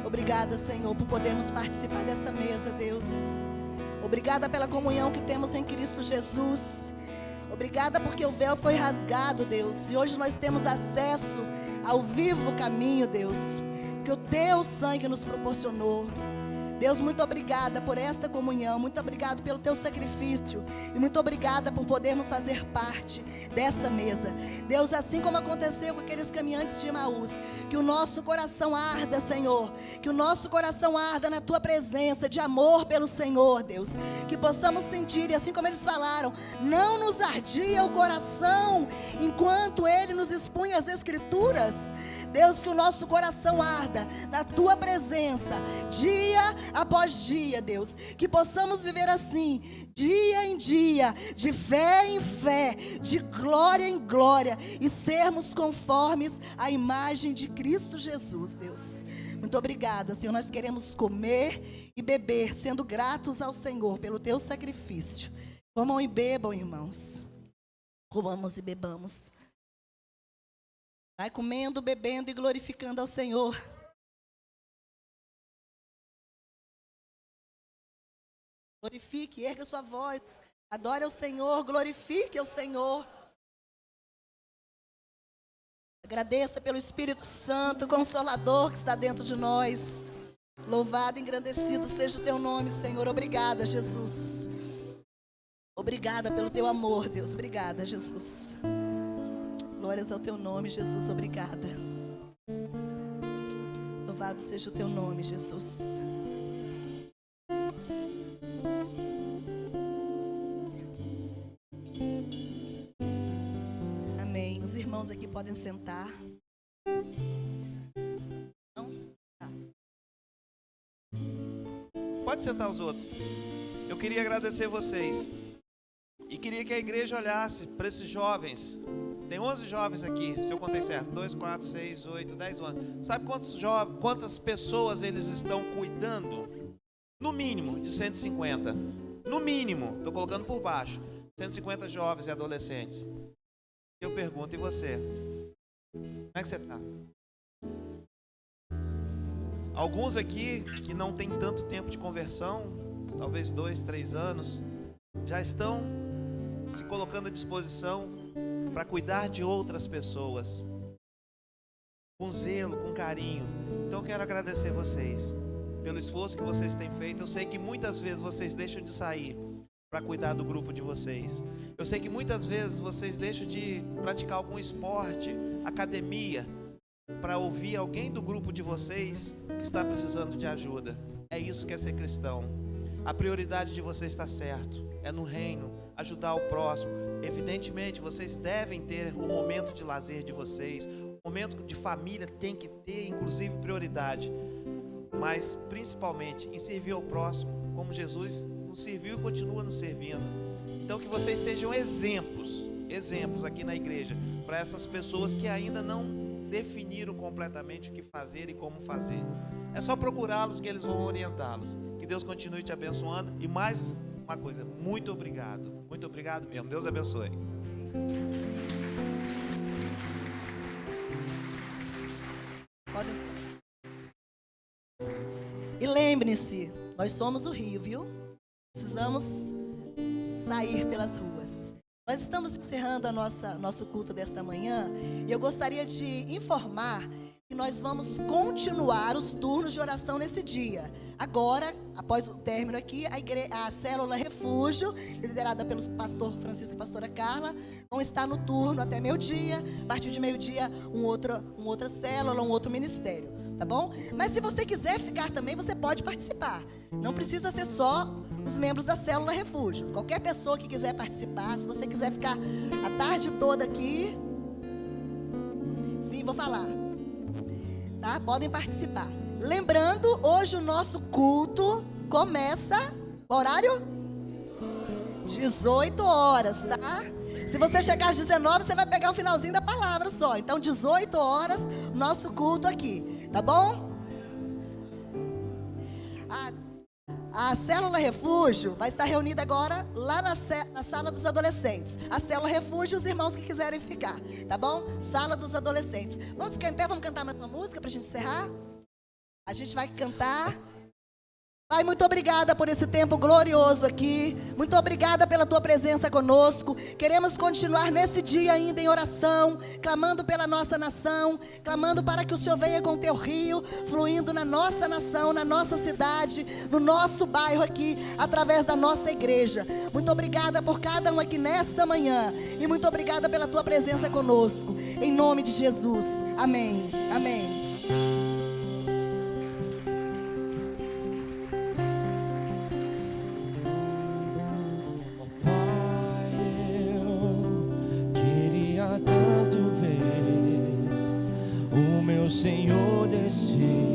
Obrigada, Senhor, por podermos participar dessa mesa, Deus. Obrigada pela comunhão que temos em Cristo Jesus. Obrigada porque o véu foi rasgado, Deus. E hoje nós temos acesso ao vivo caminho, Deus, que o Teu sangue nos proporcionou. Deus, muito obrigada por esta comunhão, muito obrigado pelo Teu sacrifício e muito obrigada por podermos fazer parte desta mesa. Deus, assim como aconteceu com aqueles caminhantes de Emaús, que o nosso coração arda, Senhor, que o nosso coração arda na Tua presença, de amor pelo Senhor, Deus, que possamos sentir, e assim como eles falaram, não nos ardia o coração enquanto Ele nos expunha as Escrituras. Deus, que o nosso coração arda na Tua presença, dia após dia, Deus, que possamos viver assim, dia em dia, de fé em fé, de glória em glória, e sermos conformes à imagem de Cristo Jesus, Deus. Muito obrigada, Senhor, nós queremos comer e beber, sendo gratos ao Senhor pelo Teu sacrifício. Comam e bebam, irmãos, comamos e bebamos. Vai comendo, bebendo e glorificando ao Senhor. Glorifique, erga sua voz, adore ao Senhor, glorifique ao Senhor. Agradeça pelo Espírito Santo, Consolador que está dentro de nós. Louvado e engrandecido seja o Teu nome, Senhor. Obrigada, Jesus. Obrigada pelo Teu amor, Deus. Obrigada, Jesus. Glórias ao Teu nome, Jesus, obrigada. Louvado seja o Teu nome, Jesus. Amém. Os irmãos aqui podem sentar. Não? Tá. Pode sentar os outros. Eu queria agradecer vocês. E queria que a igreja olhasse para esses jovens. Tem 11 jovens aqui, se eu contei certo. 2, 4, 6, 8, 10 anos. Sabe quantas pessoas eles estão cuidando? No mínimo, de 150. No mínimo, estou colocando por baixo. 150 jovens e adolescentes. Eu pergunto, e você? Como é que você está? Alguns aqui que não tem tanto tempo de conversão, talvez 2, 3 anos, já estão se colocando à disposição para cuidar de outras pessoas, com zelo, com carinho. Então eu quero agradecer vocês pelo esforço que vocês têm feito. Eu sei que muitas vezes vocês deixam de sair para cuidar do grupo de vocês. Eu sei que muitas vezes vocês deixam de praticar algum esporte, academia, para ouvir alguém do grupo de vocês que está precisando de ajuda. É isso que é ser cristão. A prioridade de vocês está certo, é no reino, ajudar o próximo. Evidentemente, vocês devem ter o momento de lazer de vocês, o momento de família tem que ter, inclusive, prioridade. Mas, principalmente, em servir ao próximo, como Jesus nos serviu e continua nos servindo. Então, que vocês sejam exemplos aqui na igreja, para essas pessoas que ainda não definiram completamente o que fazer e como fazer. É só procurá-los que eles vão orientá-los. Que Deus continue te abençoando. E mais uma coisa, muito obrigado mesmo. Deus abençoe. Podem ser. E lembre-se, nós somos o rio, viu? Precisamos sair pelas ruas. Nós estamos encerrando nosso culto desta manhã e eu gostaria de informar que nós vamos continuar os turnos de oração nesse dia. Agora, após o término aqui, a célula Refúgio, liderada pelo pastor Francisco e pastora Carla, vão estar no turno até meio-dia. A partir de meio-dia, uma outra célula, um outro ministério, tá bom? Mas se você quiser ficar também, você pode participar. Não precisa ser só os membros da célula Refúgio. Qualquer pessoa que quiser participar, se você quiser ficar a tarde toda aqui, sim, vou falar. Tá? Podem participar. Lembrando, hoje o nosso culto começa, horário? 18 horas, tá? Se você chegar às 19, você vai pegar o finalzinho da palavra só. Então, 18 horas, nosso culto aqui, tá bom? A célula Refúgio vai estar reunida agora lá na sala dos adolescentes. A célula Refúgio, os irmãos que quiserem ficar, tá bom? Sala dos adolescentes. Vamos ficar em pé, vamos cantar mais uma música para a gente encerrar? A gente vai cantar. Pai, muito obrigada por esse tempo glorioso aqui. Muito obrigada pela tua presença conosco. Queremos continuar nesse dia ainda em oração, clamando pela nossa nação, clamando para que o Senhor venha com o teu rio, fluindo na nossa nação, na nossa cidade, no nosso bairro aqui, através da nossa igreja. Muito obrigada por cada um aqui nesta manhã. E muito obrigada pela tua presença conosco. Em nome de Jesus. Amém. Amém. Tanto ver o meu Senhor descer